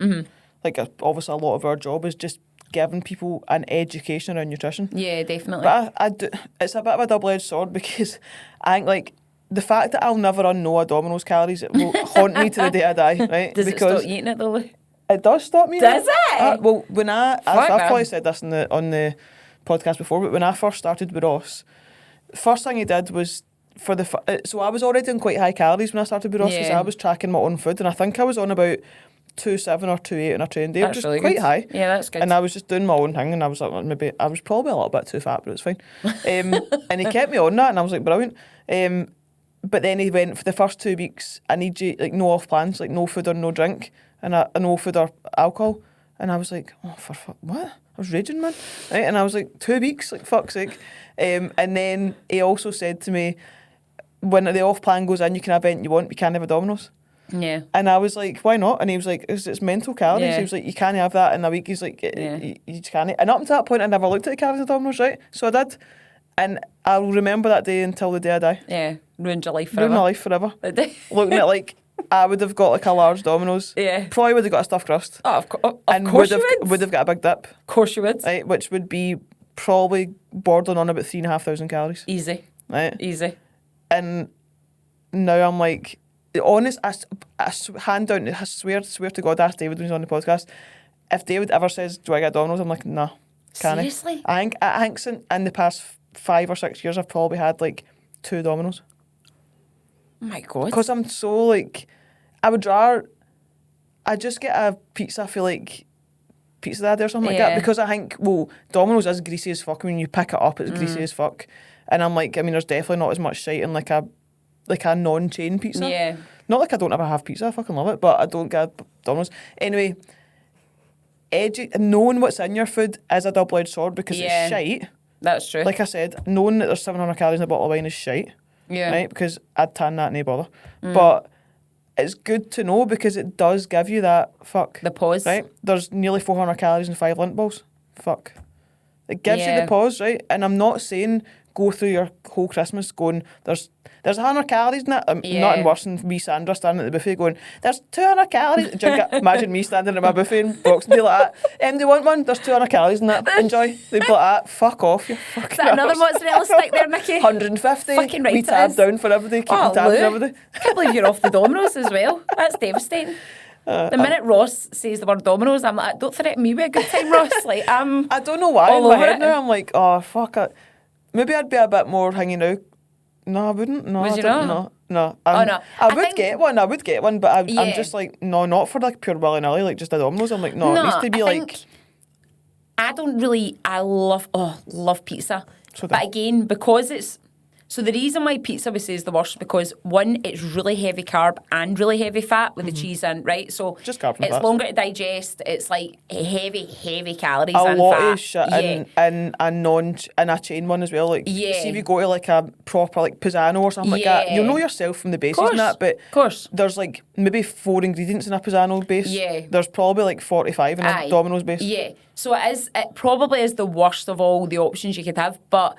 Like, obviously, a lot of our job is just giving people an education around nutrition. Yeah, definitely. But I do, it's a bit of a double-edged sword, because I think, like, the fact that I'll never unknow a Domino's calories, it will haunt me to the day I die, right? Does because it stop eating it though, Lou? it does stop me. Does it? Well, when I've Fuck, probably man. said this on the podcast before, but when I first started with Ross, first thing he did was so I was already on quite high calories when I started with Ross, because Yeah. I was tracking my own food, and I think I was on about 2.7 or 2.8 on a training day, That's which is really quite good. high. Yeah, that's good. And I was just doing my own thing, and I was like, maybe I was probably a little bit too fat, but it's fine. And he kept me on that, and I was like, brilliant. But then he went, for the first 2 weeks, I need you, like, no off plans, like no food or no drink, and no food or alcohol. And I was like, oh, for fuck, what? I was raging, man. Right? And I was like, 2 weeks, like, fuck's sake. And then he also said to me, when the off plan goes in, you can have anything you want, but you can't have a Domino's. Yeah. And I was like, why not? And he was like, it's mental calories. Yeah. He was like, you can't have that in a week. He's like, Yeah. you just can't. And up until that point, I never looked at the calories of Domino's, right? So I did. And I'll remember that day until the day I die. Yeah. Ruined your life Ruined forever. my life forever. It did. Looking at, like, I would have got like a large Domino's. Yeah. Probably would have got a stuffed crust. Oh, of course would you have would. would have got a big dip. Of course you would. Right, which would be probably bordering on about 3,500 calories. Easy. Right. Easy. And now I'm like, honest, hand down, I swear to God, ask David when he's on the podcast. If David ever says, do I get Domino's? I'm like, nah. Can Seriously? I think in the past 5 or 6 years, I've probably had like 2 Domino's. Oh my God. Because I'm so, like, I just get a pizza, I feel like Pizza Daddy or something like that, because I think, well, Domino's is greasy as fuck. When you pick it up, it's greasy as fuck. And I'm like, I mean, there's definitely not as much shite in like a non-chain pizza. Yeah. Not like I don't ever have pizza, I fucking love it, but I don't get Domino's. Anyway, knowing what's in your food is a double-edged sword, because it's shite. That's true. Like I said, knowing that there's 700 calories in a bottle of wine is shite. Yeah. Right? Because I'd tan that, no bother. But it's good to know, because it does give you that fuck. The pause. Right? There's nearly 400 calories in 5 Lindt balls. Fuck. It gives you Yeah. the pause, right? And I'm not saying go through your whole Christmas going, there's 100 calories in it. Nothing worse than me, Sandra, standing at the buffet going, there's 200 calories. Do you imagine me standing at my buffet in Boxing Day like that? Do you want one? There's 200 calories in that. Enjoy. They'd be like that. Fuck off, you fucking Is that another mozzarella stick there, Nikki? 150. Fucking right We it tab is. down for everybody. Keep tabs Lou, on everybody. I can't believe you're off the Domino's as well. That's devastating. The minute Ross says the word Domino's, I'm like, don't threaten me with a good time, Ross. Like, I don't know why all in my over head it. now I'm like, oh, fuck it. Maybe I'd be a bit more hanging out. No, I wouldn't. No, Would I you don't. not? No. No. I I would think- get one. I would get one, but I'm Yeah. just like, no, not for like pure willy-nilly, like just a Domino's. I'm like, no, it needs to be I like think I love pizza. But again, because it's, so the reason why pizza we say is the worst is because, one, it's really heavy carb and really heavy fat with the cheese in, right? So just carbs and it's fats. longer to digest. It's like heavy calories a and lot fat. of shit in a chain one as well. Like, see if you go to like a proper like Pisano or something like that, you'll know yourself from the bases and that, but there's like maybe 4 ingredients in a Pisano base. Yeah. There's probably like 45 in a Domino's base. Yeah. So it probably is the worst of all the options you could have, but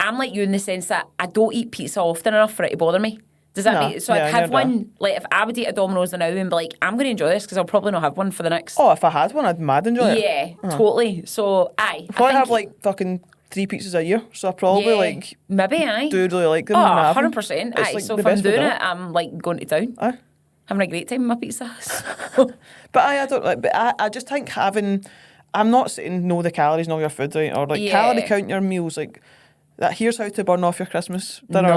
I'm like you in the sense that I don't eat pizza often enough for it to bother me. Does that mean? So I'd have one, like if I would eat a Domino's now and be like, I'm going to enjoy this because I'll probably not have one for the next. Oh, if I had one, I'd mad enjoy it. Yeah, totally. So I probably have like fucking 3 pizzas a year, so I probably like maybe do really like them. 100%. Like so if I'm doing it, I'm like going to town. Having a great time with my pizza. But I don't like. But I just think having. I'm not saying know the calories in all your food, right? Or like calorie count your meals, like. That here's how to burn off your Christmas dinner.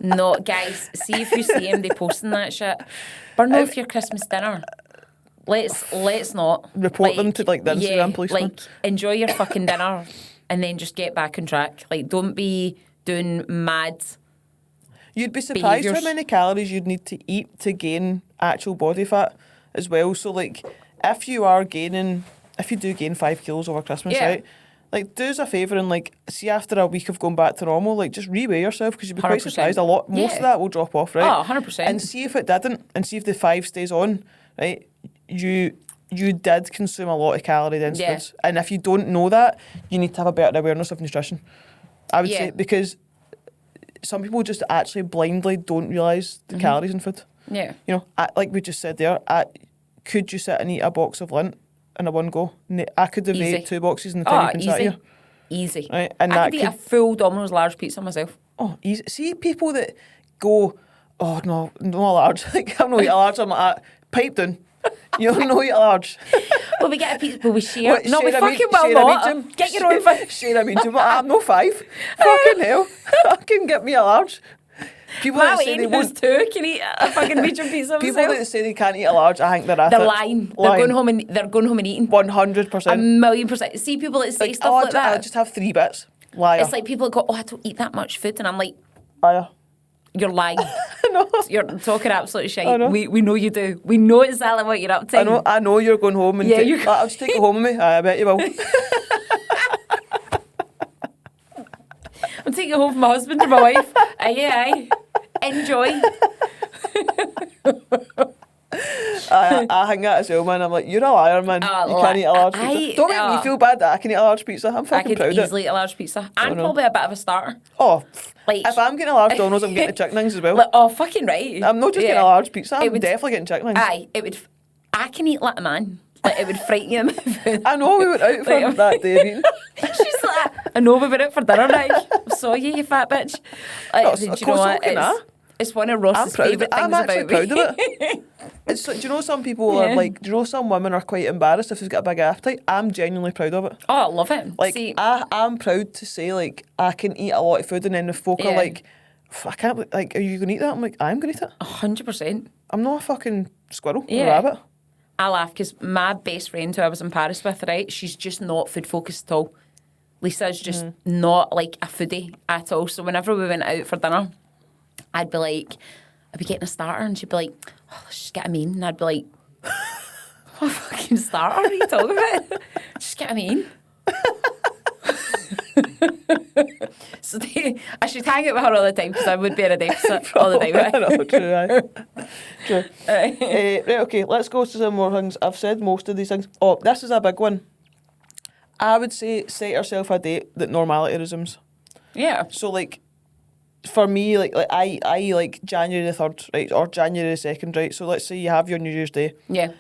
No, guys, see if you see him, they posting that shit. Burn off your Christmas dinner. Let's not. Report them to like the Instagram policeman. Like, enjoy your fucking dinner and then just get back on track. Like, don't be doing mad. You'd be surprised how many calories you'd need to eat to gain actual body fat as well. So like, if you do gain 5 kilos over Christmas, right? Like, do us a favour and, like, see after a week of going back to normal, like, just reweigh yourself because you'd be quite surprised. Most of that will drop off, right? Oh, 100%. And see if it didn't, and see if the 5 stays on, right? You did consume a lot of calorie-dense foods. And if you don't know that, you need to have a better awareness of nutrition. I would say, because some people just actually blindly don't realise the calories in food. Yeah. You know, like we just said there, could you sit and eat a box of Lindt in a one go? I could have ate 2 boxes in the time you've been sat here. Easy. Right? And I could eat a full Domino's large pizza myself. Oh, easy. See people that go, oh no, not a large. Like, I'm not eating a large. I'm like, pipe down. You're not eating a large. Will we get a pizza? Will we share? What, no, we share fucking will not. Get your own thing. Share a medium. I'm no 5. Fucking hell. Fucking get me a large. People that say they won't 2 can eat a fucking medium pizza. People that say they can't eat a large, I think they're at They're lying. They're going home and eating. 100%. 1,000,000%. See people that say stuff like that. I just have 3 bits. Liar. It's like people that go, oh, I don't eat that much food, and I'm like, liar. You're lying. No. You're talking absolute shit. We know you do. We know exactly what you're up to. I know you're going home and I'll just take it home with me. I bet you will. I'm taking it home from my husband or my wife. Aye. Enjoy. I think that as well, man. I'm like, you're a liar, man. You can't eat a large pizza. Don't make me feel bad that I can eat a large pizza. I'm fucking proud of it. I could easily eat a large pizza. And probably a bit of a starter. Oh, like, if I'm getting a large Domino's, I'm getting the chicken wings as well. Oh, fucking right. I'm not just getting a large pizza. I'm definitely getting chicken wings. Aye, I can eat like a man. Like, it would frighten you. I know we went out for that day. She's like, I know we went out for dinner night. I saw you fat bitch. Like, do you know what? It's one of Ross's favourite things about me. I'm actually proud of it. Do you know some people are like, do you know some women are quite embarrassed if they've got a big appetite? I'm genuinely proud of it. Oh, I love it. Like, I'm proud to say, like, I can eat a lot of food, and then the folk are like, I can't, like, are you going to eat that? I'm like, I'm going to eat it. 100%. I'm not a fucking squirrel or a rabbit. I laugh because my best friend who I was in Paris with, right, she's just not food focused at all. Lisa's just not like a foodie at all. So whenever we went out for dinner, I'd be getting a starter, and she'd be like, oh, let's just get a main. And I'd be like, what fucking starter are you talking about? Just get a main. So I should hang out with her all the time because I would be in a deficit all the time. True. Right, okay, let's go to some more things. I've said most of these things. Oh, this is a big one. I would say set yourself a date that normality resumes. Yeah. So, like, for me, like I like January the 3rd, right, or January the 2nd, right? So let's say you have your New Year's Day. Yeah.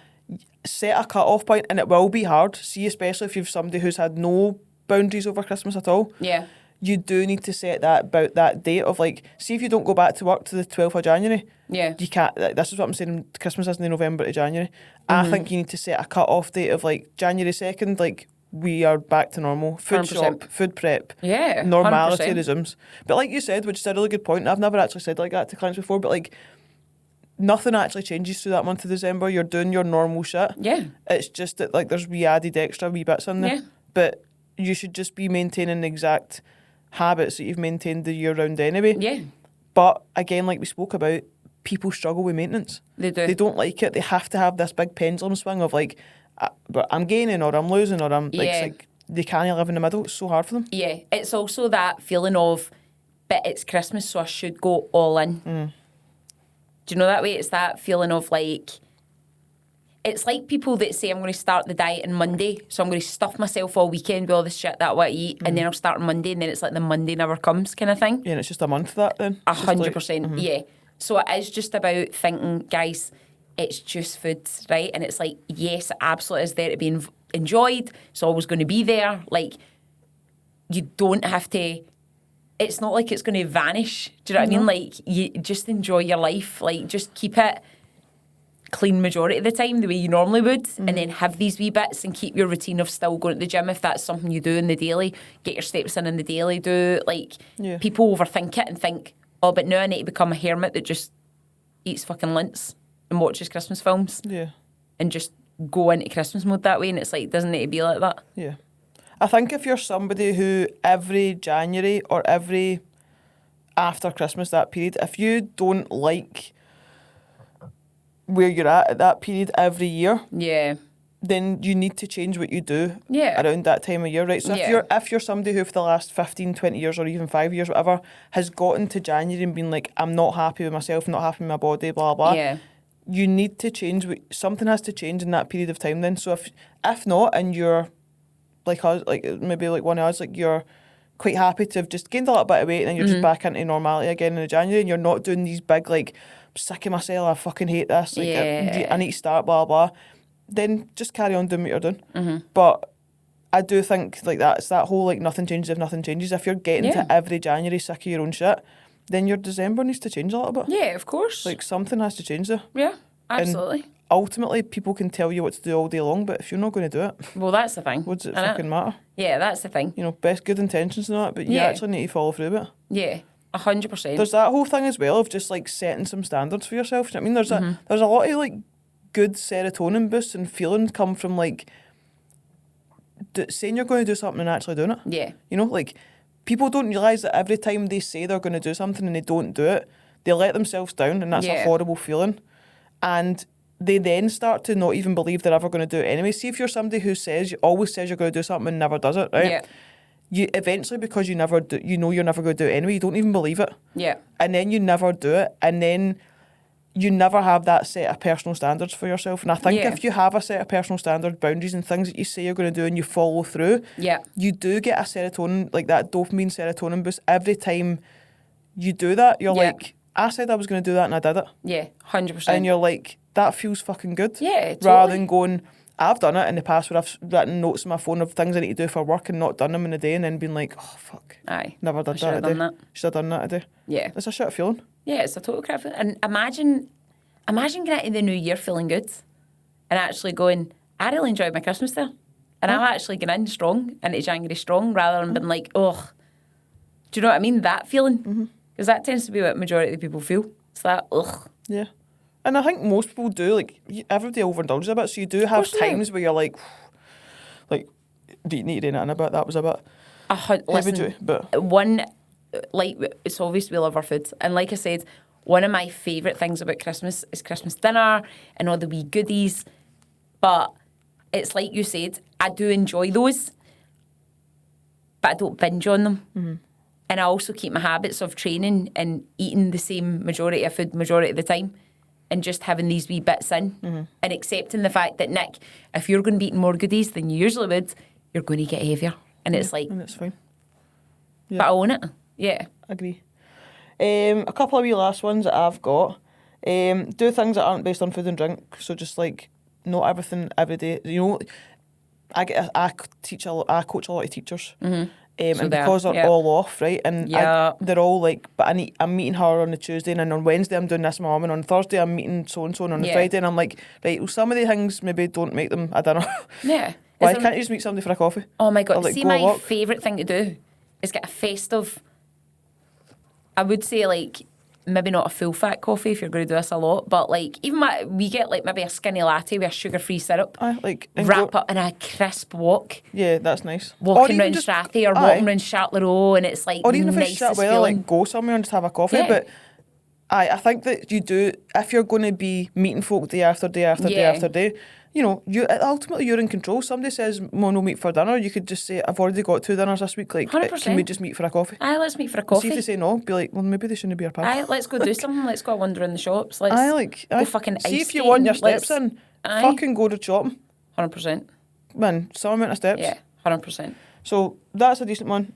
Set a cut-off point, and it will be hard. See, especially if you've somebody who's had no boundaries over Christmas at all. Yeah. You do need to set about that date of, like, see if you don't go back to work to the 12th of January. Yeah. You can't, this is what I'm saying, Christmas isn't in November to January. I think you need to set a cut-off date of, like, January 2nd, like, we are back to normal. Food 100%. shop, food prep. Yeah. Normality 100%. resumes. But like you said, which is a really good point, I've never actually said like that to clients before, but like, nothing actually changes through that month of December. You're doing your normal shit. Yeah. It's just that like there's wee added extra wee bits in there. Yeah. But you should just be maintaining the exact habits that you've maintained the year round anyway. Yeah. But again, like we spoke about, people struggle with maintenance. They do. They don't like it. They have to have this big pendulum swing of like, but I'm gaining or I'm losing or I'm like, Yeah. it's like they can't live in the middle. It's so hard for them. Yeah. It's also that feeling of, but it's Christmas, so I should go all in. Do you know that way? It's that feeling of like, it's like people that say, I'm going to start the diet on Monday, so I'm going to stuff myself all weekend with all the shit that I want to eat, and then I'll start on Monday, and then it's like the Monday never comes kind of thing. Yeah, and it's just a month of that then. 100%, yeah. So it is just about thinking, guys, it's just food, right? And it's like, yes, it absolutely is there to be enjoyed. It's always going to be there. Like, you don't have to... It's not like it's going to vanish. Do you know what I mean? Like, you just enjoy your life. Like, just keep it clean majority of the time, the way you normally would, and then have these wee bits and keep your routine of still going to the gym if that's something you do in the daily. Get your steps in the daily. Do, like, people overthink it and think, oh, but now I need to become a hermit that just eats fucking lints and watches Christmas films. Yeah. And just go into Christmas mode that way, and it's like, it doesn't need to be like that. Yeah. I think if you're somebody who every January or every after Christmas, that period, if you don't like where you're at that period every year, then you need to change what you do around that time of year, right? So if you're somebody who for the last 15, 20 years or even 5 years, whatever, has gotten to January and been like, I'm not happy with myself, not happy with my body, blah, blah, you need to change. Something has to change in that period of time then. So if not, and you're like us, like maybe like one of us, like you're quite happy to have just gained a little bit of weight and then you're just back into normality again in January, and you're not doing these big like, I'm sick of myself, I fucking hate this, like I need to start, blah blah, then just carry on doing what you're doing. But I do think like that, it's that whole like nothing changes if nothing changes. If you're getting to every January sick of your own shit, then your December needs to change a little bit. Yeah, of course. Like something has to change there. Yeah, absolutely. And ultimately, people can tell you what to do all day long, but if you're not going to do it, well, that's the thing. What does it fucking matter? Yeah, that's the thing. You know, best good intentions and that, but you actually need to follow through with it. Yeah, 100%. There's that whole thing as well of just like setting some standards for yourself. You know what I mean, there's a lot of like good serotonin boosts and feelings come from like saying you're going to do something and actually doing it. Yeah. You know, like people don't realise that every time they say they're going to do something and they don't do it, they let themselves down, and that's a horrible feeling. And they then start to not even believe they're ever going to do it anyway. See if you're somebody who always says you're going to do something and never does it, right? Yeah. You eventually, because you never do, you know you're never going to do it anyway, you don't even believe it. Yeah. And then you never do it, and then you never have that set of personal standards for yourself. And I think if you have a set of personal standards, boundaries and things that you say you're going to do and you follow through, you do get a serotonin, like that dopamine serotonin boost every time you do that. You're like, I said I was going to do that and I did it. Yeah, 100%. And you're like, that feels fucking good. Yeah, totally. Rather than going, I've done it in the past where I've written notes on my phone of things I need to do for work and not done them in a day, and then been like, oh, fuck. Aye. Never did that today. Should have done that today. Yeah. It's a shit feeling. Yeah, it's a total crap feeling. And imagine getting into the new year feeling good and actually going, I really enjoyed my Christmas there. And I'm actually getting in strong, into January strong, rather than being like, oh, do you know what I mean? That feeling. Because that tends to be what majority of the people feel. It's that, ugh. Yeah. And I think most people do, like, everybody overindulges a bit, so you do have times where you're like, do you need to do anything about that? Was a bit listen, one, like, it's obvious we love our food. And like I said, one of my favourite things about Christmas is Christmas dinner and all the wee goodies. But it's like you said, I do enjoy those, but I don't binge on them. And I also keep my habits of training and eating the same majority of food majority of the time, and just having these wee bits in and accepting the fact that, Nick, if you're going to be eating more goodies than you usually would, you're going to get heavier. And it's like... And it's fine. Yeah. But I own it. Yeah. Agree. A couple of wee last ones that I've got. Do things that aren't based on food and drink. So just like, not everything every day. You know, I coach a lot of teachers. And because they're all off, right? And they're all like, but I'm meeting her on the Tuesday, and then on Wednesday I'm doing this with my mum, and on Thursday I'm meeting so-and-so, and on the Friday, and I'm like, right, well, some of the things maybe don't make them a dinner. Yeah. Why can't you just meet somebody for a coffee? Oh my God. Like, see, my favourite thing to do is get a festive, I would say like maybe not a full fat coffee if you're going to do this a lot, but like even we get like maybe a skinny latte with a sugar-free syrup. Wrap up in a crisp walk. Yeah, that's nice. Walking around Strathy or walking around Charleroi, and it's like or even if nicest it's shit weather, feeling. like go somewhere and just have a coffee. Yeah. But I think that you do, if you're going to be meeting folk day after day after day after day, you know, ultimately you're in control. Somebody says, well, no meet for dinner. You could just say, I've already got 2 dinners this week. Like, 100%. Can we just meet for a coffee? Aye, let's meet for a coffee. See if they say no, be like, well, maybe they shouldn't be our pal. Aye, let's go do something. Let's go wander in the shops. Let's go fucking ice See if you skating. want your steps in, fucking go to shopping. 100%. Man, some amount of steps. Yeah, 100%. So that's a decent one.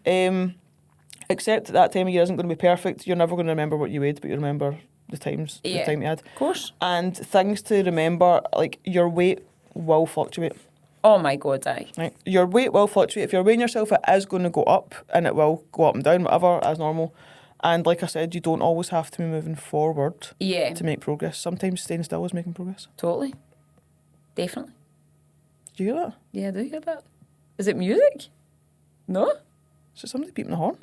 Except that time of year isn't going to be perfect. You're never going to remember what you weighed, but you remember the time you had. Of course. And things to remember, like your weight will fluctuate. Oh my God, aye. Right. Your weight will fluctuate. If you're weighing yourself, it is going to go up, and it will go up and down, whatever, as normal. And like I said, you don't always have to be moving forward to make progress. Sometimes staying still is making progress. Totally. Definitely. Do you hear that? Yeah, I do hear that. Is it music? No? Is it somebody beeping the horn?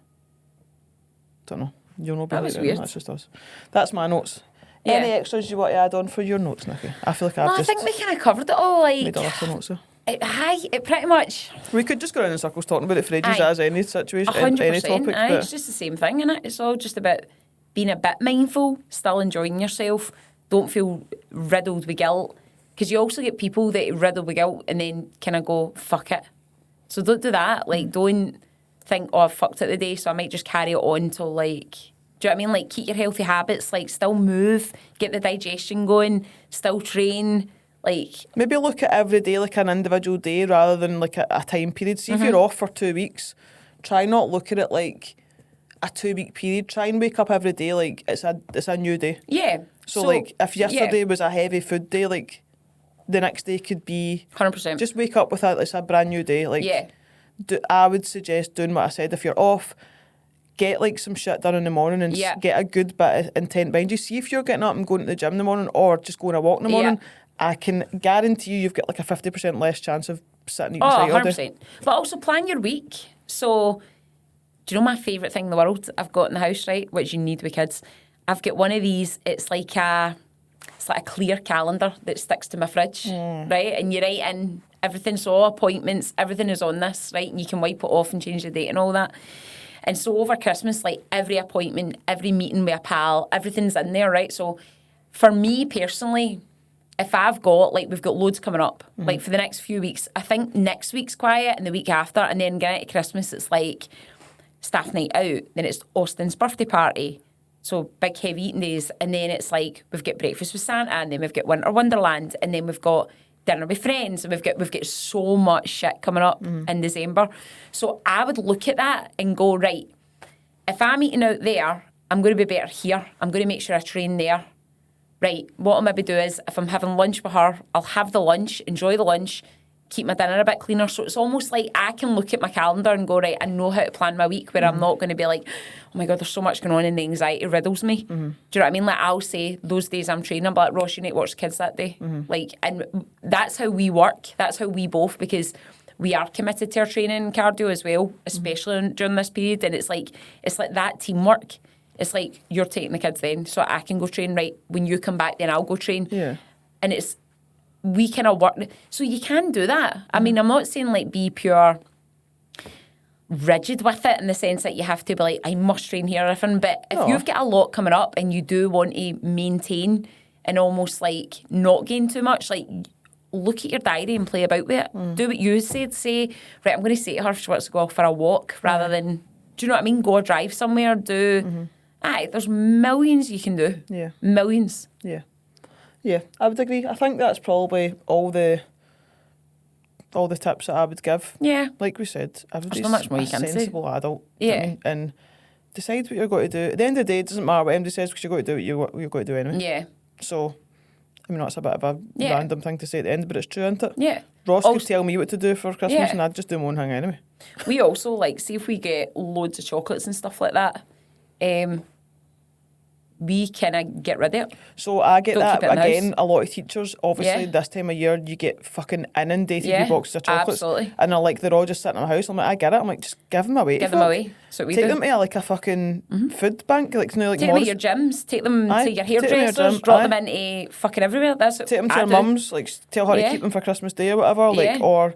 Don't know. You'll know better. That was weird. That's just us. That's my notes. Yeah. Any extras you want to add on for your notes, Nikki? I feel like I've just I think we kind of covered it all. Like, made a list of notes there. It pretty much. We could just go around in circles talking about it for ages as any situation, 100%. any topic. Aye, it's just the same thing, innit? It's all just about being a bit mindful, still enjoying yourself. Don't feel riddled with guilt. Because you also get people that riddle with guilt and then kind of go, fuck it. So don't do that. Like, don't think, oh, I've fucked it today, so I might just carry it on till, like... Do you know what I mean? Like, keep your healthy habits. Like, still move, get the digestion going, still train. Like... Maybe look at every day like an individual day rather than like a time period. See if you're off for 2 weeks, try not look at it like a 2-week period. Try and wake up every day like it's a new day. Yeah. So like, if yesterday was a heavy food day, like... the next day could be 100%. Just wake up with it's a brand new day. Like, I would suggest doing what I said. If you're off, get like some shit done in the morning and get a good bit of intent behind you. See if you're getting up and going to the gym in the morning or just going a walk in the morning. I can guarantee you've got like a 50% less chance of sitting eating all day. 100%. But also plan your week. So, do you know my favourite thing in the world I've got in the house, right? Which you need with kids. I've got one of these. It's like a clear calendar that sticks to my fridge, right? And you write in everything, so all appointments, everything is on this, right? And you can wipe it off and change the date and all that. And so over Christmas, like every appointment, every meeting with a pal, everything's in there, right? So for me personally, if I've got, like, we've got loads coming up, like for the next few weeks, I think next week's quiet and the week after, and then getting into Christmas, it's like staff night out, then it's Austin's birthday party. So big heavy eating days, and then it's like we've got breakfast with Santa, and then we've got Winter Wonderland, and then we've got dinner with friends, and we've got so much shit coming up in December. So I would look at that and go, right, if I'm eating out there, I'm going to be better here. I'm going to make sure I train there. Right, what I'll maybe do is if I'm having lunch with her, I'll have the lunch, enjoy the lunch, keep my dinner a bit cleaner. So it's almost like I can look at my calendar and go, right, I know how to plan my week where I'm not going to be like, oh my God, there's so much going on and the anxiety riddles me. Do you know what I mean? Like, I'll say those days I'm training, I'm like, Ross, you need to watch the kids that day. Like, and that's how we work. That's how we both, because we are committed to our training and cardio as well, especially during this period. And it's like that teamwork. It's like, you're taking the kids then, so I can go train, right? When you come back, then I'll go train. Yeah. And we kind of work. So you can do that. I mean, I'm not saying like be pure rigid with it in the sense that you have to be like, I must train here or anything. But if you've got a lot coming up and you do want to maintain and almost like not gain too much, like look at your diary and play about with it. Do what you said. Say, right, I'm going to say to her if she wants to go off for a walk rather than, do you know what I mean? Go or drive somewhere, there's millions you can do. Yeah. Millions. Yeah. Yeah, I would agree. I think that's probably all the tips that I would give. Yeah. Like we said, everybody's not much more you can say. sensible adult. Yeah. You know what I mean? And decide what you're going to do. At the end of the day, it doesn't matter what anybody says because you're going to do what you're going to do anyway. Yeah. So, I mean, that's a bit of a random thing to say at the end, but it's true, isn't it? Yeah. Ross could tell me what to do for Christmas and I'd just do my own thing anyway. We also, like, see if we get loads of chocolates and stuff like that, we kind of get rid of it. So I get Don't that. keep it in the Again, house. a lot of teachers, obviously, Yeah. this time of year, you get fucking inundated Yeah, with boxes of chocolates. absolutely. And they're all just sitting in my house. I'm like, I get it. I'm like, just give them away. Give them away. So we Take do. them to like a fucking food bank. Like, like Take them to Morris. your gyms. Take them Aye, to your take them to your hairdressers. gym, Drop aye. them into fucking everywhere. That's what Take them to I your do. mum's. Like, tell her to Yeah. keep them for Christmas Day or whatever. Like, Yeah. or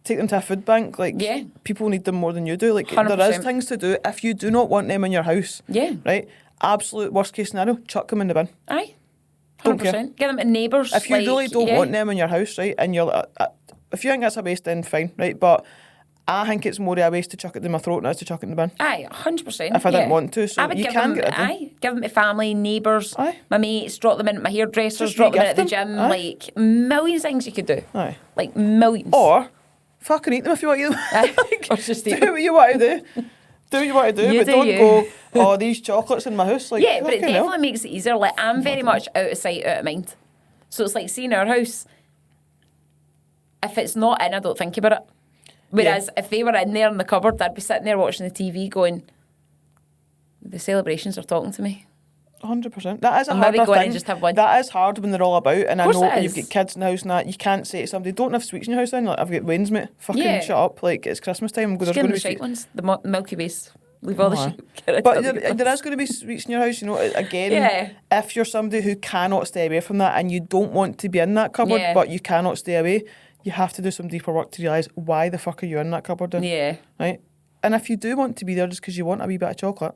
take them to a food bank. Like, Yeah. people need them more than you do. Like, 100%. there is things to do. If you do not want them in your house, Yeah. right? Absolute worst case scenario, chuck them in the bin. Aye. Don't care. 100%. Give them to neighbours. If you really don't yeah. want them in your house, right, and you're if you think that's a waste, then fine, right? But I think it's more of a waste to chuck it in my throat than it is to chuck it in the bin. Aye, 100%. If I didn't want to, so I would you give can them, get rid of them. aye, give them to family, neighbours, Aye. my mates, drop them in at my hairdressers, Just drop them in re-gift at the them. gym. Aye. Like, millions of things you could do. Aye. Like, millions. Or fucking eat them if you want to eat them. Aye. Or just eat Do what you want to do. Do what you want to do, You but do don't you. go, oh, these chocolates in my house. Like, yeah, but it fucking hell. definitely makes it easier. Like, I'm very much out of sight, out of mind. So it's like, seeing our house, if it's not in, I don't think about it. Whereas if they were in there in the cupboard, I'd be sitting there watching the TV going, the celebrations are talking to me. 100%. That is a And maybe harder go in thing. and just have one. That is hard when they're all about, and I Course know it you've is. got kids in the house and that. You can't say to somebody, don't have sweets in your house then. Like, I've got Wayne's, mate. Fucking Yeah. shut up. Like, it's Christmas time. Just There's give going them to the be shite ones, the Milky Ways. Leave all the Aye. shit. Get rid But of the good there ones. is going to be sweets in your house, you know, again, Yeah. if you're somebody who cannot stay away from that and you don't want to be in that cupboard, Yeah. but you cannot stay away, you have to do some deeper work to realise why the fuck are you in that cupboard then, Yeah, right? And if you do want to be there just because you want a wee bit of chocolate,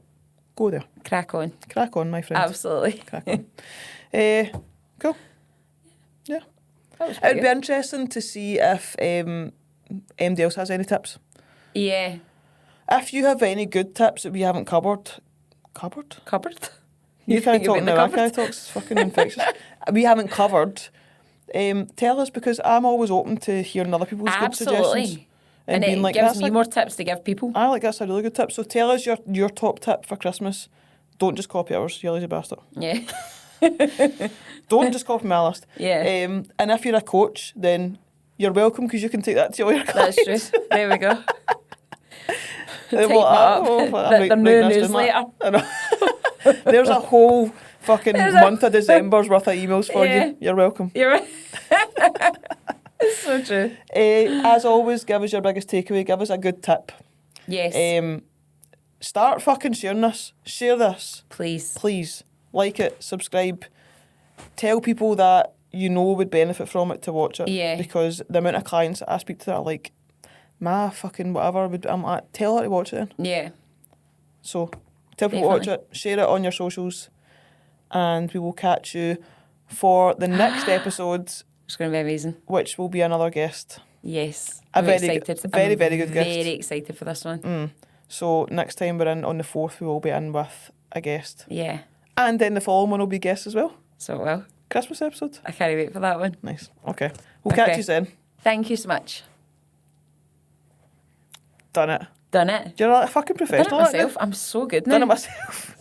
go there. crack on. Crack on, my friend. Absolutely. Crack on. Cool. Yeah. That was It pretty would be interesting to see if anybody else has any tips. good. Yeah. If you have any good tips that we haven't covered, Cupboard? You can't think talk about the now. I cupboard? can't talk. It's fucking infectious. We haven't covered. Tell us, because I'm always open to hearing other people's good suggestions. Absolutely. And being it like, gives that's me a- more tips to give people. I like that's a really good tip. So tell us your top tip for Christmas. Don't just copy ours, you lazy bastard. Yeah. Don't just copy my list. Yeah. And if you're a coach, then you're welcome, because you can take that to all your clients. That's true. There we go. They're Tighten like, it up. The new newsletter. I know. There's a whole fucking month of December's worth of emails for Yeah. you. You're welcome. You're right. It's so true. As always, give us your biggest takeaway. Give us a good tip. Yes. Start fucking sharing this. Share this. Please. Please. Like it. Subscribe. Tell people that you know would benefit from it to watch it. Yeah. Because the amount of clients that I speak to that are like, my fucking whatever, I'm like, tell her to watch it then. Yeah. So tell people to watch Definitely. it. Share it on your socials. And we will catch you for the next episode, It's going to be amazing. which will be another guest. Yes. A I'm very excited. good- very, I'm very good guest. Very excited for this one. So next time we're in on the 4th, we will be in with a guest. Yeah. And then the following one will be guests as well. So well. Christmas episode. I can't wait for that one. Nice. Okay. We'll catch Okay. you then. Thank you so much. Done it. Done it. You're a fucking Done it professional. aren't you? myself. I'm so good Done now. it myself.